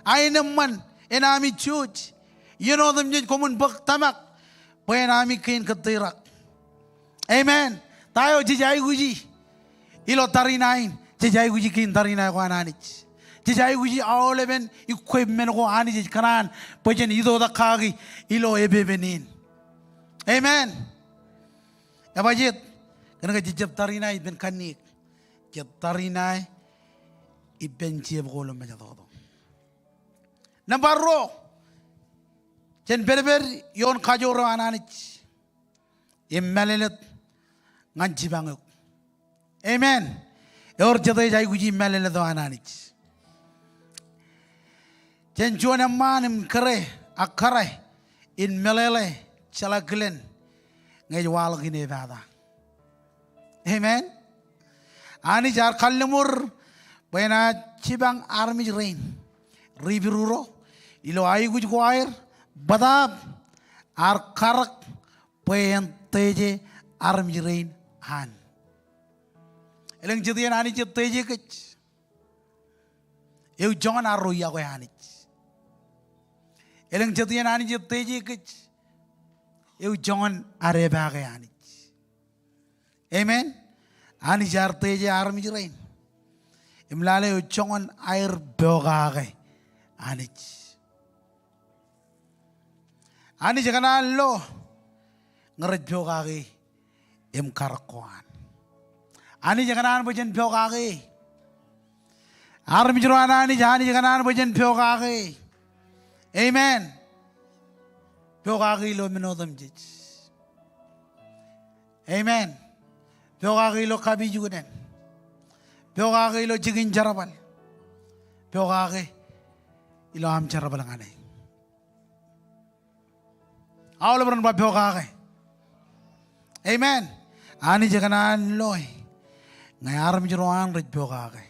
Aineman. Enami church. You know them just komun bak tamak. Penami kain ketirak. Amen. tayo jejai guji ilo tarinain jejai guji kin tarinai ko ananich jejai guji awleben equipment ko anich kanan pojen ido da kagi ilo ebebenin amen abajit kana jejab tarinai ben kanik jeb tarinai iben jeb golom majado number ro jen berber yon kajoro ananich immelelet nganji banguk amen yor jadai jai guji melelet do ananich jen jona manim kare akare in melele chala glen ngay wal gine bada amen ani jar kallemur bayna cibang army rain ribiruro ilo ay guji ko air badab ar karak payen teje army rain han eleng jadian ani je teje kech eu jangan arro ya ko hani eleng jadian ani je teje kech eu jangan are ba ga hani amen ani jar teje army rain imlale eu jangan air boga ga hani ani jagana lo ngerej biogagi im karakoan ani jaganan bojen biogagi armi jurana ani jani jaganan bojen biogagi amen biogagi lo minodam jij amen biogagi lo kabi jugunen biogagi lo jigin jarabal biogagi ilo am jarabal ngane awal beran ba biogagi amen ani jaganan loy ngayar mi jeroan rej biogagi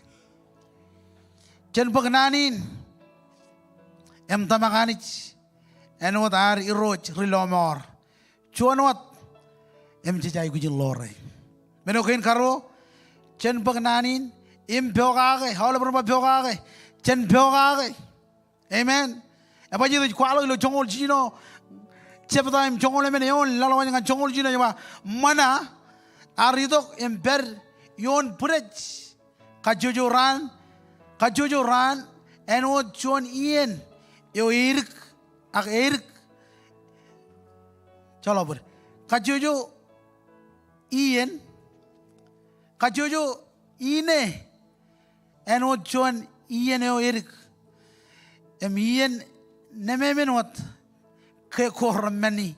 jen pagnanin em tamakanich enwat ar iroj rilomor chuanwat em jijai gujin lore menokin karo jen pagnanin im biogagi awal beran ba biogagi jen biogagi amen apa jadi kwalo lo jongol jino cepata im jongol men yon lalawan dengan jongol jino jama mana aridok ember yon bridge kajojoran eno John Ian yo irik ak irik chalo ber kajojo Ian kajojo ine eno John Ian yo irik em Ian nememen wat ke kormani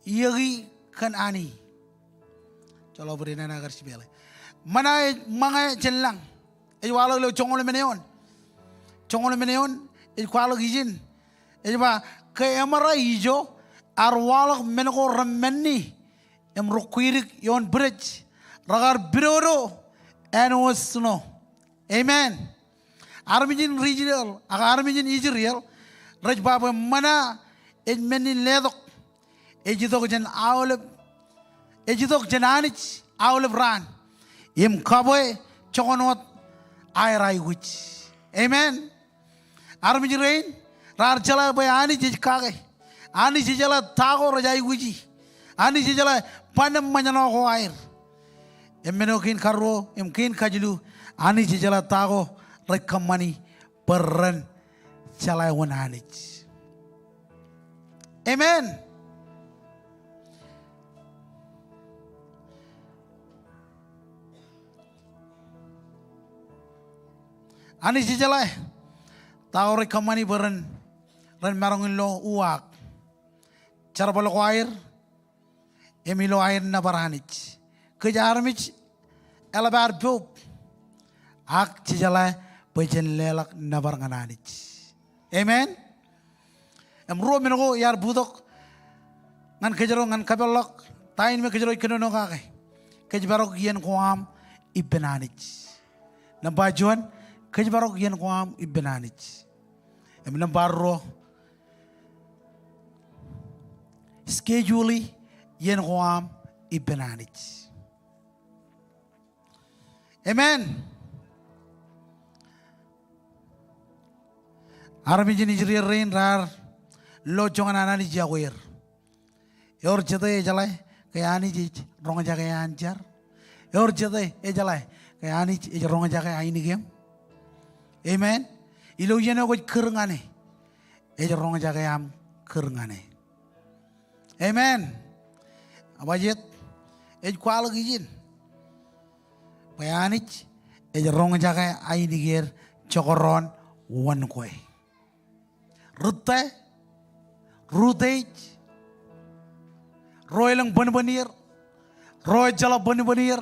yagi kan ani chalo beri nana agar sibele mana mga jelang e walo lo chongol meneon e kwalo gijin e ba ke amara ijo arwalo menko ramani em rokwirik yon bridge ragar biroro enwosno amen armijin regional armijin Israel raj baba mana en menin ledok ejidok jen awleb ejidok jenanich awleb ran im kaboy chokonot ayrai wich amen armi rain rar chala bay ani jij kage ani jijala tago rajai guji ani jijala panam manjano ko air emenokin karro emkin kajlu ani jijala tago rekamani perren chalai wananich amen ani jijala tago rekamani perren ren marongin lo uak charbal ko air emilo air na baranich kejarmich elabar bub ak jijala pejen lelak nabar ngananich amen em ro menogo yar budok ngan kejaro ngan kabelok tain me kejaro kenono kake kejbarok yen koam ibenanich nambajuan kejbarok yen koam ibenanich em nambaro schedule yen koam ibenanich amen armi jini jiri rain rar lo jongan anani jaguir yor jete jalai kaya ani ji ronga jaga anjar yor jade e jalai kaya ani ji ronga jaga aini gem amen ilo yeno ko kerngane e ronga jaga am kerngane amen abajet e kwal gijin kaya ani e ronga jaga aini ger chokoron wan koy rutte rutej roy lang ban-banir roy jala ban-banir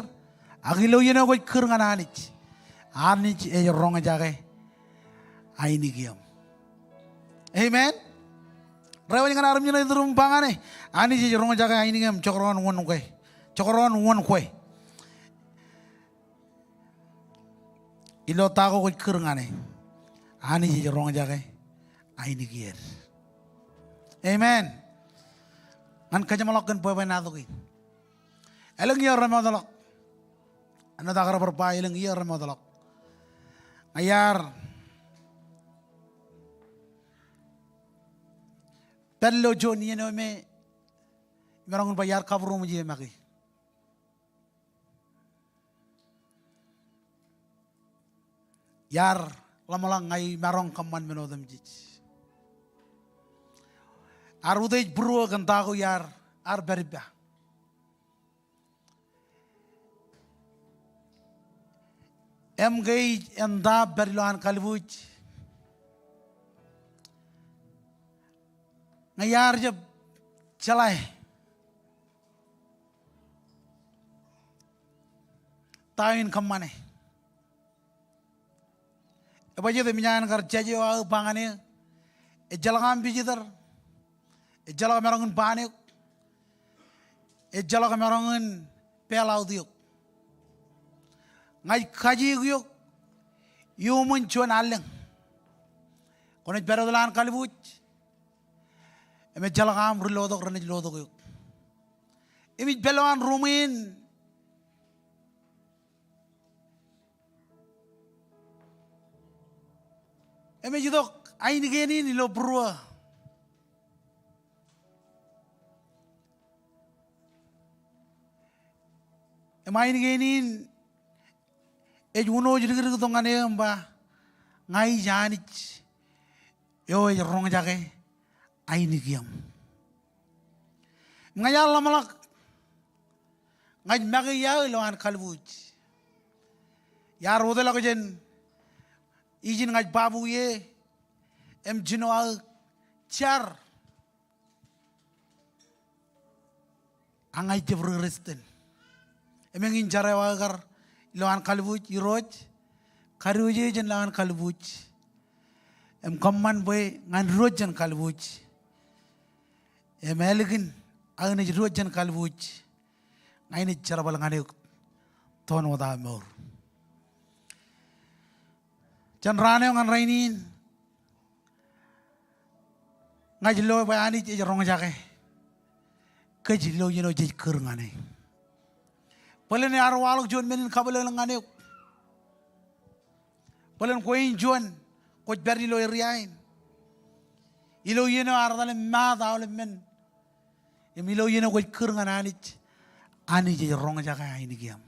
agilo yena ko kerngan anich e ronga jage aini giam amen rewa ngana aram nyina durum bangane ani je ronga jage aini giam chokron won koy ilo tago ko kerngan ani je ronga jage aini gier amen an kajamalok kan poy naduki eleng iya ramadalok ana dagar berpa eleng iya ramadalok ayar pello joni no me merangun bayar kabru muje maki yar lamalang ngai marong kaman menodam jij ar udej bro kan tago yar ar berba em gay enda berloan kalbuj ngayar jab chalai tain kamane ebaje de minyan kar chaje wa pangane e jalangam bijidar ejala merongun panik ejala merongun pelau diuk ngai kaji guyuk yumun chuan aleng kono berodalan kalbuj eme jala kam rilodok rene lodok yuk emi beloan rumin eme jidok aini geni ni lo brua emain genin uno jadi gitu ngane mba ngai janich yo rong jage aini giam ngaya lamalak ngaj magi ya loan kalbuj ya rodela ko jen ijin ngaj babu ye em jino al char angai jebristen emengin jarawa agar lawan kalbuj iroj karuje jen lawan kalbuj em kamman boy ngan roj jen kalbuj em elegin agne roj jen kalbuj ngaini jarabal ngane ton wada mor jan rane ngan rainin ngajlo bayani je rong jake kejilo yeno je keur ngane Palen ni arwalok John menin kabel ngane. Palen koin John ko berdi lo riain. Ilo yeno ardale ma daule men. Ilo yeno ko keur ngananich ani je rong jaka ini giam.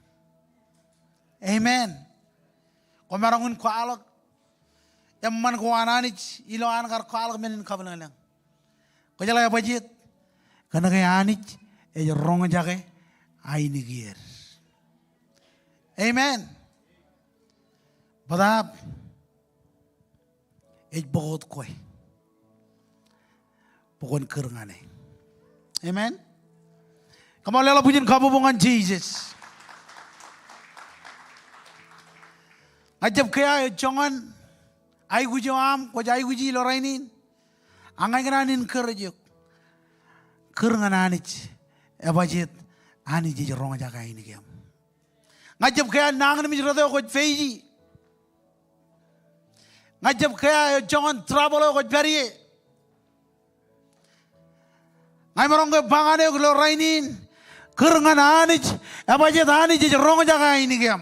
Amen. Ko marangun ko alok man ko ananich ilo an gar ko alok menin kabel ngalang. Ko jala bajit kana kay anich e rong jaka ini gier. Amen. Badab एक बहुत कोई pokon kerngane. Amen. Kamu lela punya kabubungan Jesus. Ajab kaya jangan ai gujo am ko jai guji lorainin angai ngananin kerjuk kerngananich ebajit ani je ronga jaga ini gam. Ngajab kaya nangan mi rodo ko feiji. Ngajab kaya jangan trouble ko periye. Ngai marong ke bangane ko rainin kerngananich ebajit ani je ronga jaga ini gam.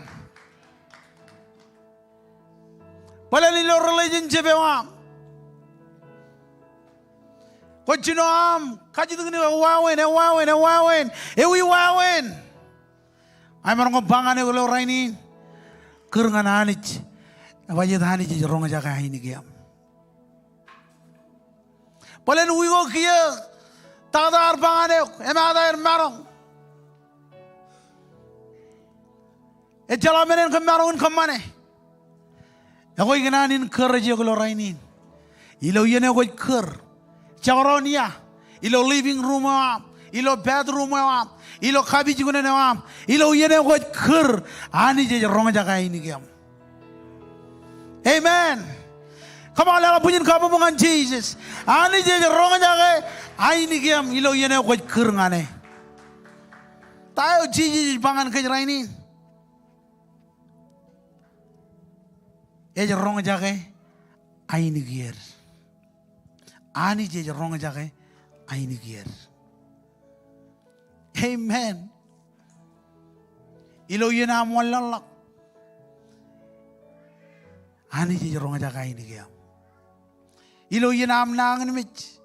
Pala ni lo religion jebewam. Kochinoam, kajitugni wawen. Ewi wawen. Ay marong bangan ulo rainin. Kerngan hanich. Wajid hanich ronga jaga ini giam. Polen wigo kia. Tadar bangan emada marong. Jalamenen kemarong kemana? Aku inginanin kerja ulo rainin. Ilo yene ko ker. Chawronia, ilo living room ilo bedroom ilo kabiji gune ilo yene ko ker ani je ronga jaga ini giam. Amen. Come on, let's punya kamu Jesus. Ani je ronga jaga ini giam ilo yene ko ker ngane. Tahu Jesus bangan kerja ini. Je ronga jaga ini gier. Ani je ronga jaga aini gier. Amen. Ilo yena amwallalak. Ani je ronga jaga aini giam. Ilo yena amnangan mich.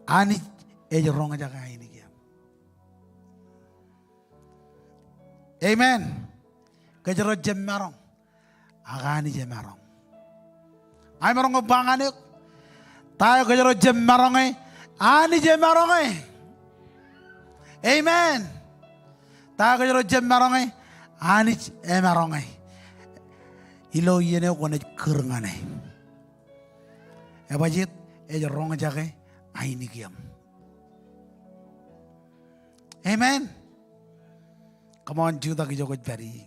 Ani je ronga jaga aini giam. Amen. Kajero jemarong. Agani jemarong. Ay marong banganek. Tayo kajero jemarong ani jemarong Amen. Tayo kajero jemarong ani jemarong ilo yene ko na kerngane. Ebajit ronga jage aini giam. Amen. Come on, Judah ki jogot bari.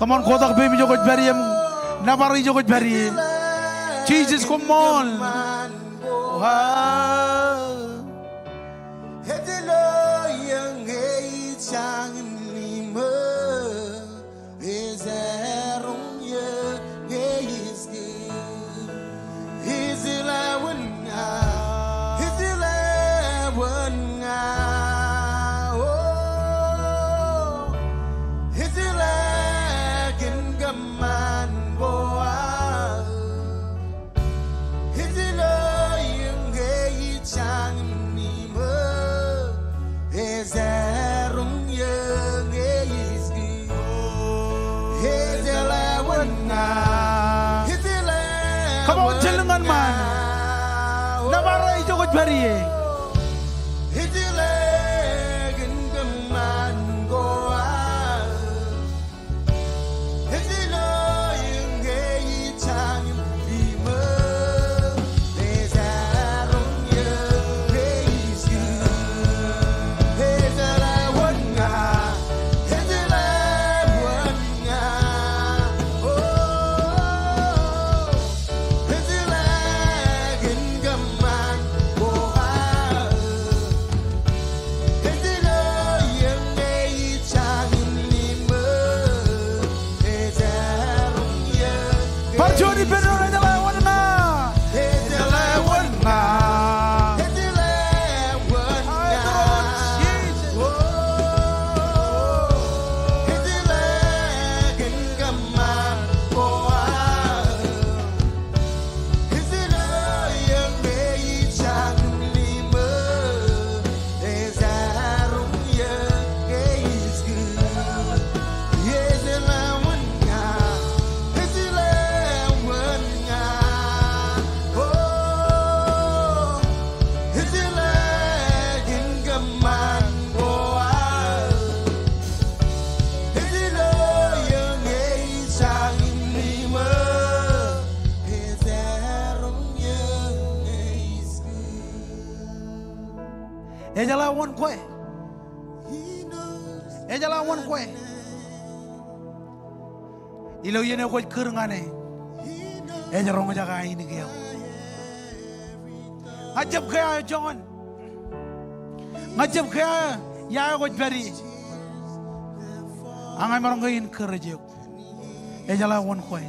Come on, kotak baby jogot bari nabari jogot bari. Jesus, come on. Come on, jelengan man. Nabara jogot bari. Ejalawan kue. Ejalawan kue. Ilo yene kue kerengane. Ejarong jaga ini kia. ngajab kaya jongon ngajab kaya ya ko bari angay marang gain kerja ejala won koy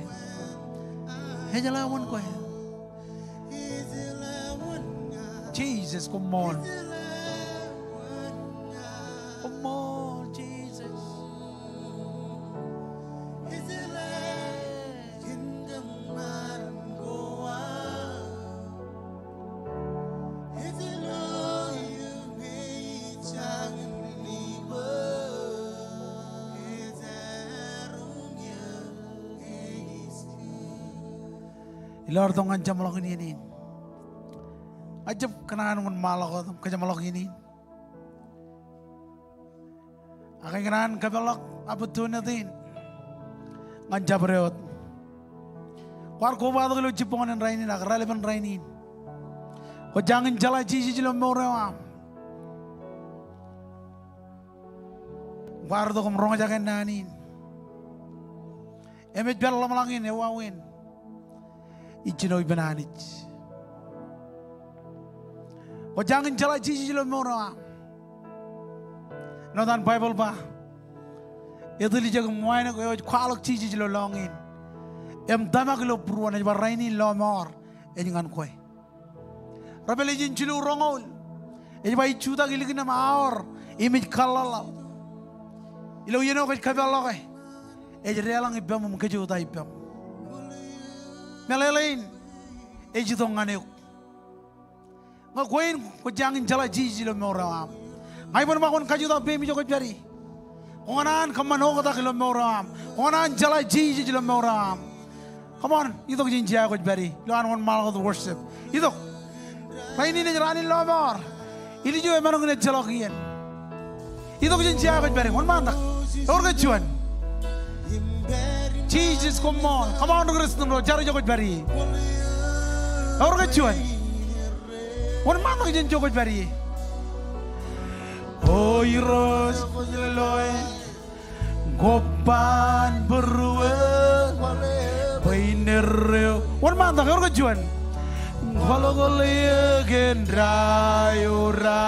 Jesus, come on, Jesus. Ilar tongan jam malok ini. Ajab kenaan mun malok ke jam malok ini. Akan kenaan kabalok abetu natin. Ngajab reot. Kuar ko ba lo jipongan rainin ak relevan rainin. Ko jangan jala jiji jilo morewam. Kuar do kom ronga jagan nanin. Emet bel lamangin ewawin. Ichino ibananich. O jangan jala jiji lo mora. No dan Bible ba. Itu li jaga muaina ko kwalok jiji lo longin. Em damak lo pruan ba raini lo mor. Engan koy. Rabele jin chilu rongol. E ba ichuda giligina maor. Image kalala. Ilo yeno ko kabalo kay. E relang ibam mo kejuta ibam. Melelain, ejito nganeuk. Ngakuin ko jangan jala jiji lo moram. Ngai pun makon kajuta bemi joko jari. Onganan kamano kata kilo moram. Onganan jala jiji lo moram. Come on, itu jinjia ko jari. Lo an one mal of worship. Itu. Kaini ne jarani lo mor. Ini juga emang ngene jala kian. Itu jinjia ko jari. One man tak. Orga juan. Jesus, come on, Kristen, jari jokot bari. Orang kecuan, orang mana yang jokot bari? Oh, iros, loe, gopan berue, painer, orang mana orang kecuan? Kalau goleh gendrayura,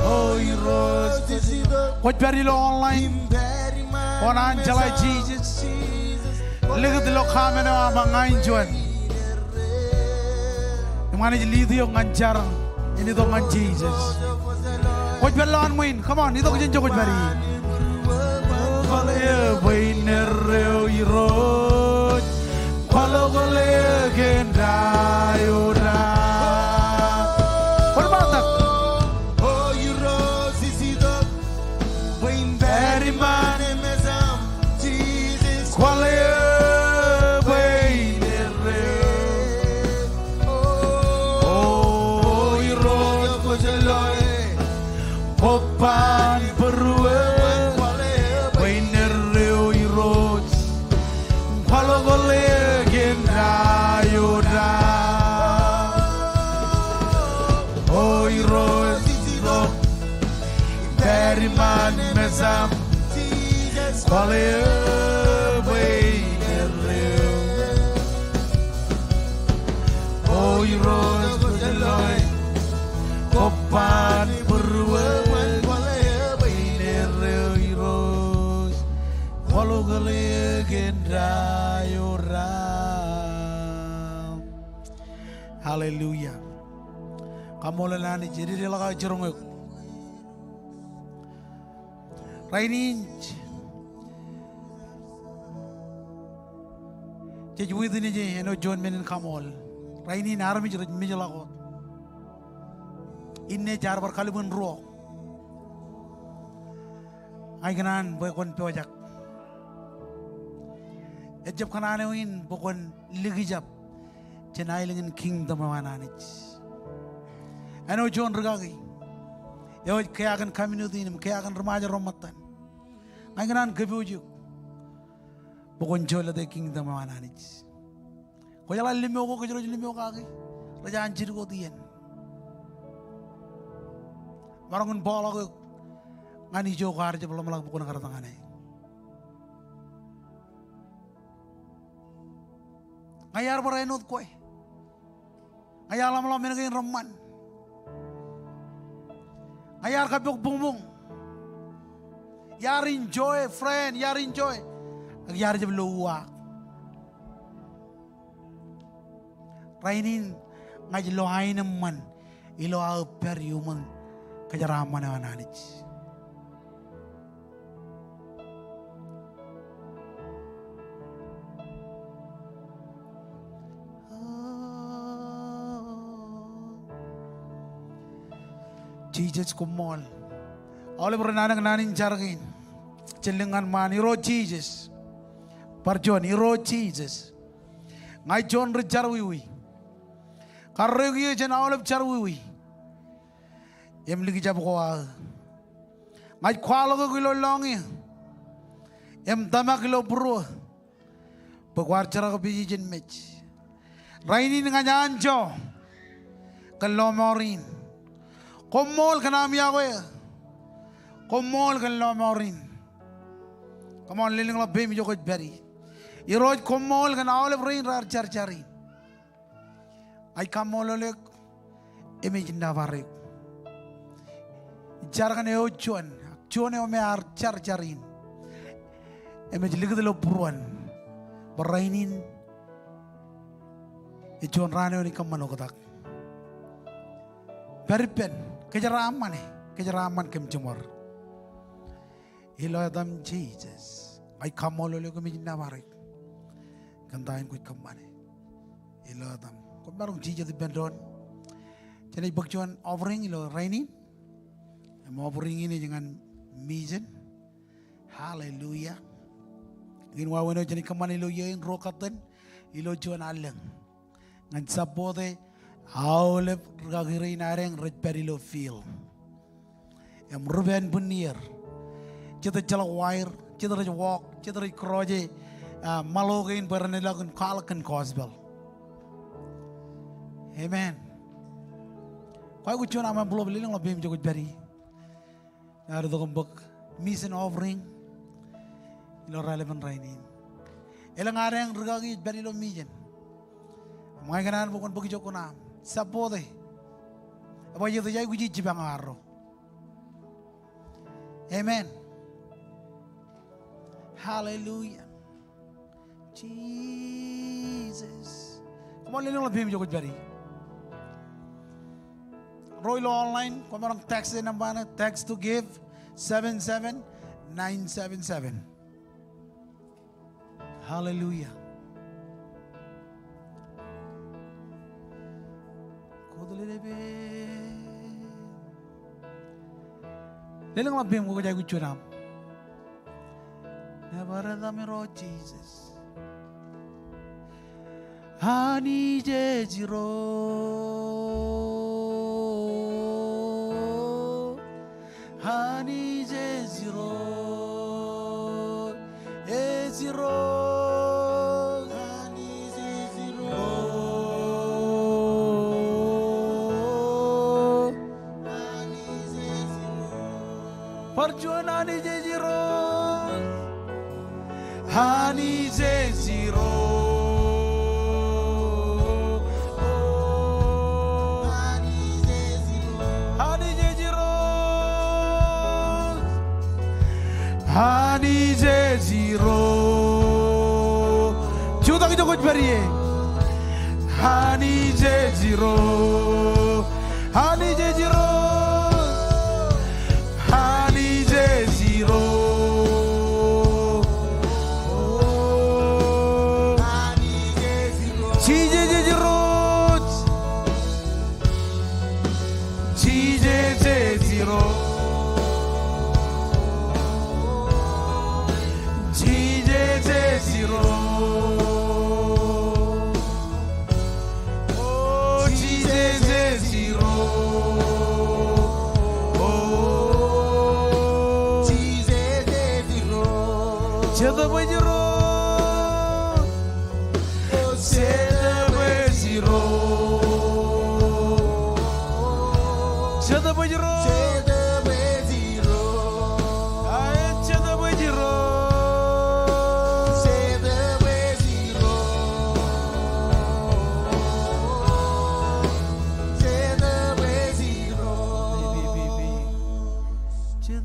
oh iros, kot bari lo online. Onan jala Jesus. Lihat lo kamera apa ngainjuan. Yang lihat yo nganjar. Ini tuh ngan Jesus. Kau jalan main, come on, itu kerja kau beri. Kalau ya bener irot, kalau boleh gendai orang. Berbatak. Oh irot sisi dok, bener man. Qual é a beira? Oh, irot ko jaloy, popan perue, beira irot, qualo gole gendrayura. Oh, irot, dari man mesam, qual é Iros berjalan, kopan beruen, bener iros, walau gale gendrayoram. Haleluya. Kamu lelani jadi dia laga jerongek. Rainin, jadi within ini, eno John menen kamol. Raini nara mijalakot. Inne jar berkali menruok. Ay kanan bokon pojak. Ejab kanan win bokon ligijab. Cenai lingin kingdom mananich. Ano John regagi. Yo kaya akan community nim kaya akan remaja romatan. Ay kanan kebujuk. Bokon jola de kingdom mananich. Kau jalan lima kau kejar lima kaki, raja anjir kau tian. Marangun bola kau ngani jauh kerja belum lagi bukan kerja tangan ini. Ngayar berenut kau, Ngayar lam menengin reman. Ngayar kabuk bumbung. Yar enjoy friend, yar enjoy. Yar je beluak. Rainin ngaji lo hain man. Ilo au per human kejaraman ananich. Jesus kumol. Oleh berenang nanin jargin. Celengan man iro Jesus. Parjon iro Jesus. Ngai John rejarwi. Karegi jen oleh jarwi. Em lagi jab kual. Ngai kualo ke kilo longi. Em tamak kilo buru. Pekuar cara ke biji jen match. Raini dengan janjo. Kelomorin. Komol kanam Yahweh. Komol kan lomorin. Come on, liling la bem jokot beri. Iroj komol kan olive rain rar cari. Ay kamol olek image navarek. Jarkan eo chuan eo me ar carin. Image ligad lo puruan. Berainin. Ichuan rane oni kamano katak. Beripen. Kejaraman kem cemor. Ilo adam Jesus. Ay kamolo le kami nawarik. Kantain ko kamane. Ilo adam. Kung barong Jesus bendon. Jadi bagjuan offering ilo rainin. Mo offering ini jangan mizen. Hallelujah. Gin waweno jadi kamane ilo yein rokatan. Ilo juan aleng. Ngan sabote. Aulep ragiri nareng redperilo feel. Em Ruben Bunir. Kita jalan wire, kita raj walk, kita raj kroje malogain beranilagun kalakan gospel. Amen. Kau kucing nama belum beli nggak bim jogot beri. Ada tu kembok mission offering. Ilo relevant rainin. Elang areng regagi beri lo mission. Mga kanan bukan bagi jokona. Sabote. Apa itu jadi kuji jibang arro. Amen. Hallelujah. Jesus. Come on, lino lebih menjauh jari. Roy lo online. Kamu orang text nama text to give 77977. Hallelujah. Lelang lebih mau kerja kucu nam. Never miro Jesus. Hani jejiro. Hani jejiro. Eziro. Perjuangan ni jejiro, hani jejiro, hani jejiro, hani jejiro. Cuba kita kuat beri, hani jejiro, hani jejiro.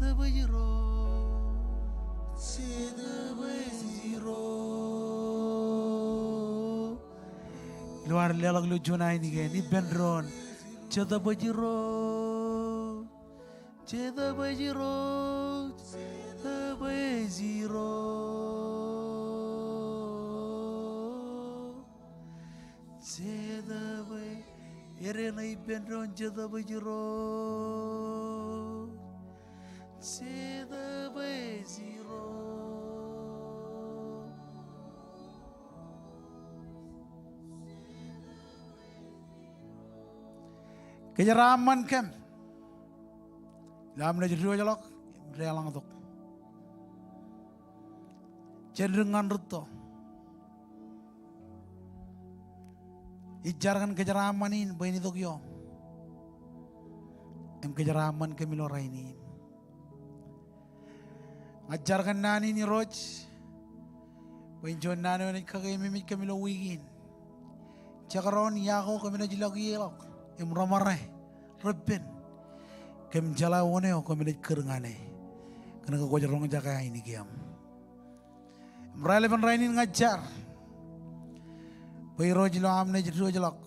Ceda bajiro. Ceda bajiro. Luar lelag lu Juna ini kan, ini Benron. Ceda bajiro. Ceda bajiro. Ceda bajiro. Ceda bajiro. Erena Benron ceda bajiro. Ceda bajiro. Kejaraman kem. Lam na jero jalok relang tok. Cenderungan ruto. Ijarkan kejaraman ini bayi tok yo. Em kejaraman kami lora ini. Ajarkan nani ni roj. Bayi jon nani ni kagay mimik kami lo wigin. Cakaron yako kami na jilak yelok. Em ramare reben kem jala wone o kami lej kerengane kena ko jarong jaka ini kiam relevan rainin ngajar pai roj lo amne jiro jalok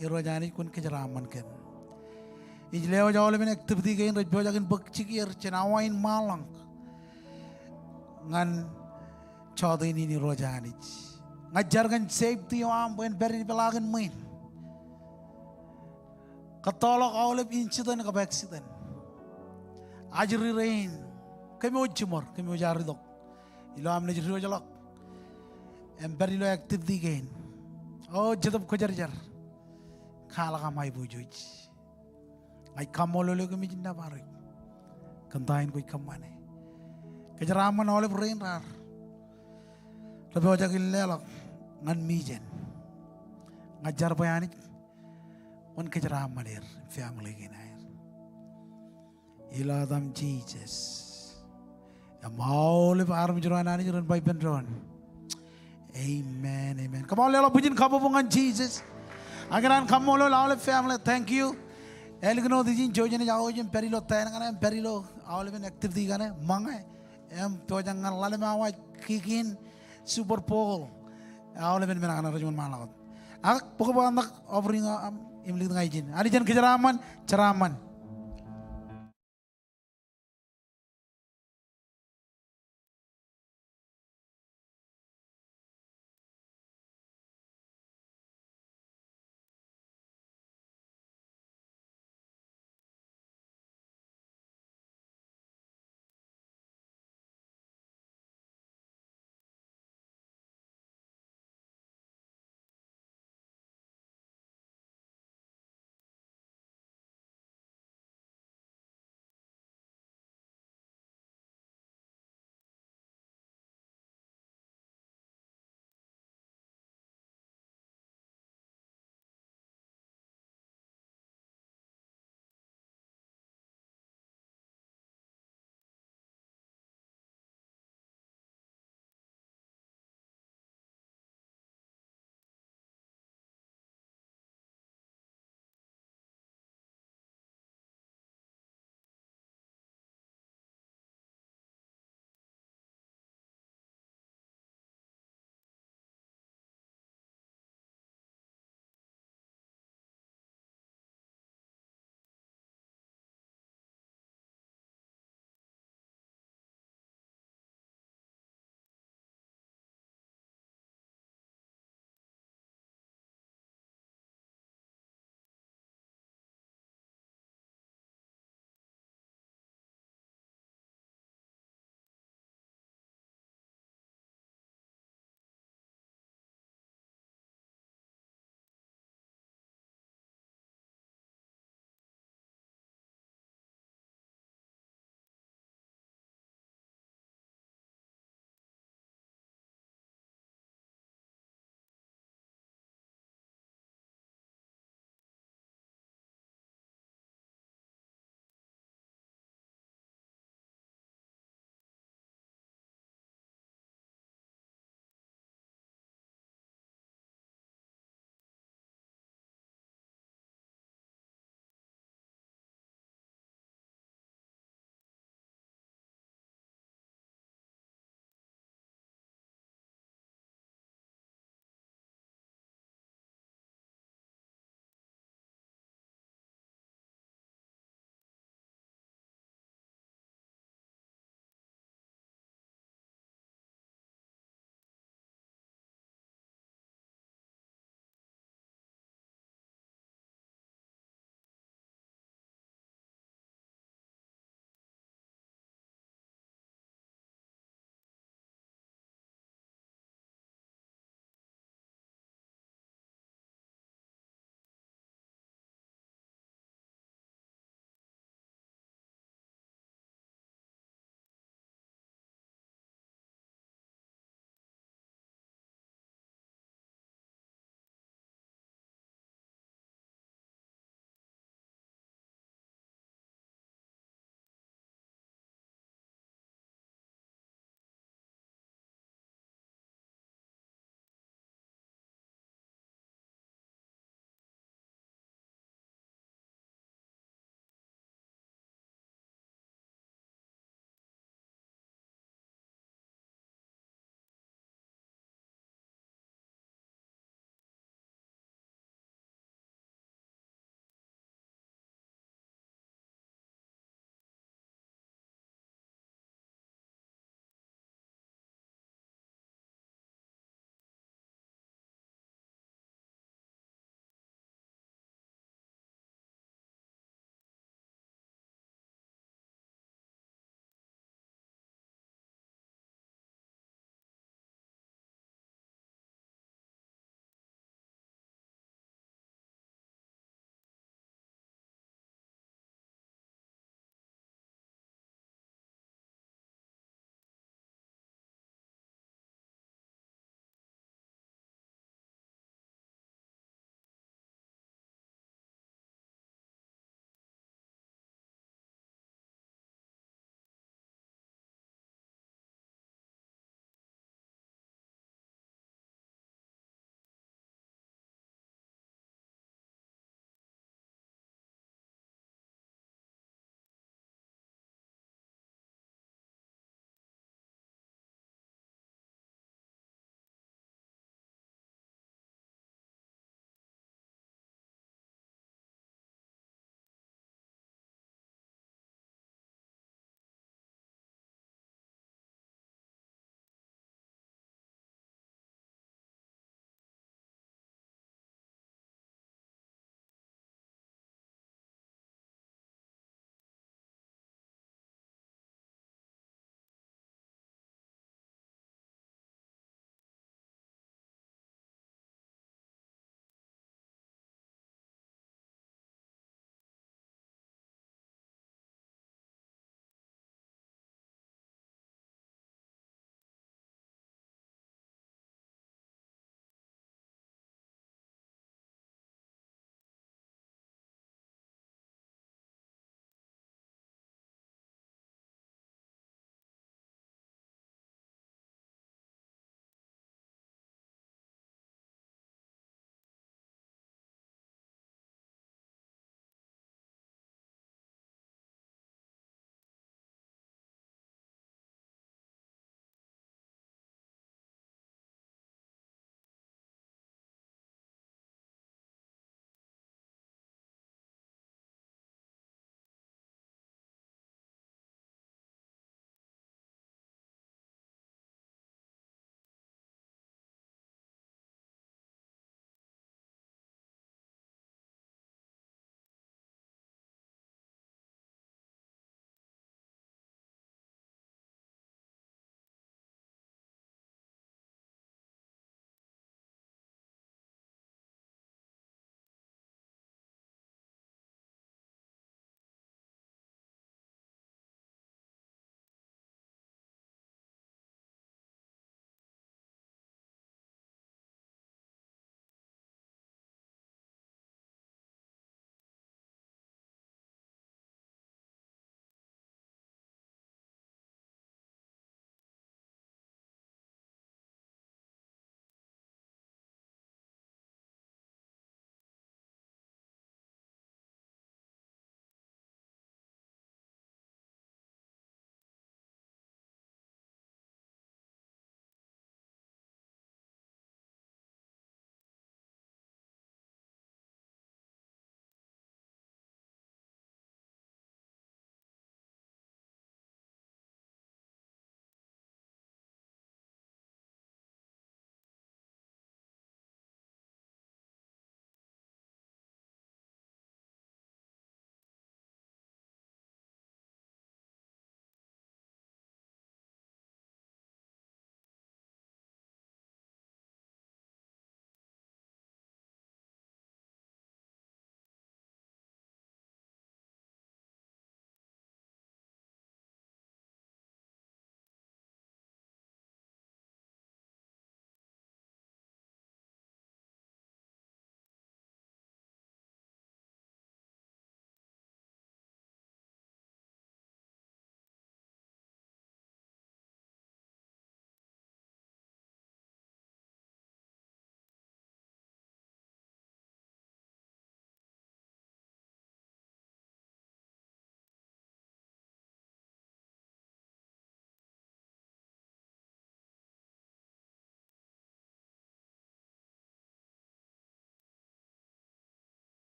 iro jani kun kejaraman kem ijleo jawle men activity gain roj bojakin bakcikir cenawain malang ngan chodo ini ni rojani ngajar kan safety am ben beri belagan main Katolok awalip incident ka accident. Ajri rain. Kami ujumor, kami ujari dok. Ilo amne jiri jalok. Emperi lo active di gain. Oh jadab ko jar. Kala ka mai bujuj. Ay kamolo lo kami jinda barik. Kantain ko ikamane. Kejaraman awalip rain rar. Labi wajak ilelok ngan mijen. Ngajar bayanit. One kejaraman air family ginair. Iladam Jesus. Amaul param juran ani juran by Benron. Amen, amen. Come on, lelo bujin kabopungan Jesus. Agaran come on, lelo family. Thank you. Elgno dijin jojen jao jen perilo tayan kana perilo awal ben active di kana mangai. Em tojangan lale mawa kikin Super Bowl. Awal ben menang kana rajuman malakot. Ak pokok anak offering imlik ngajin. Ada jan kejaraman, ceraman.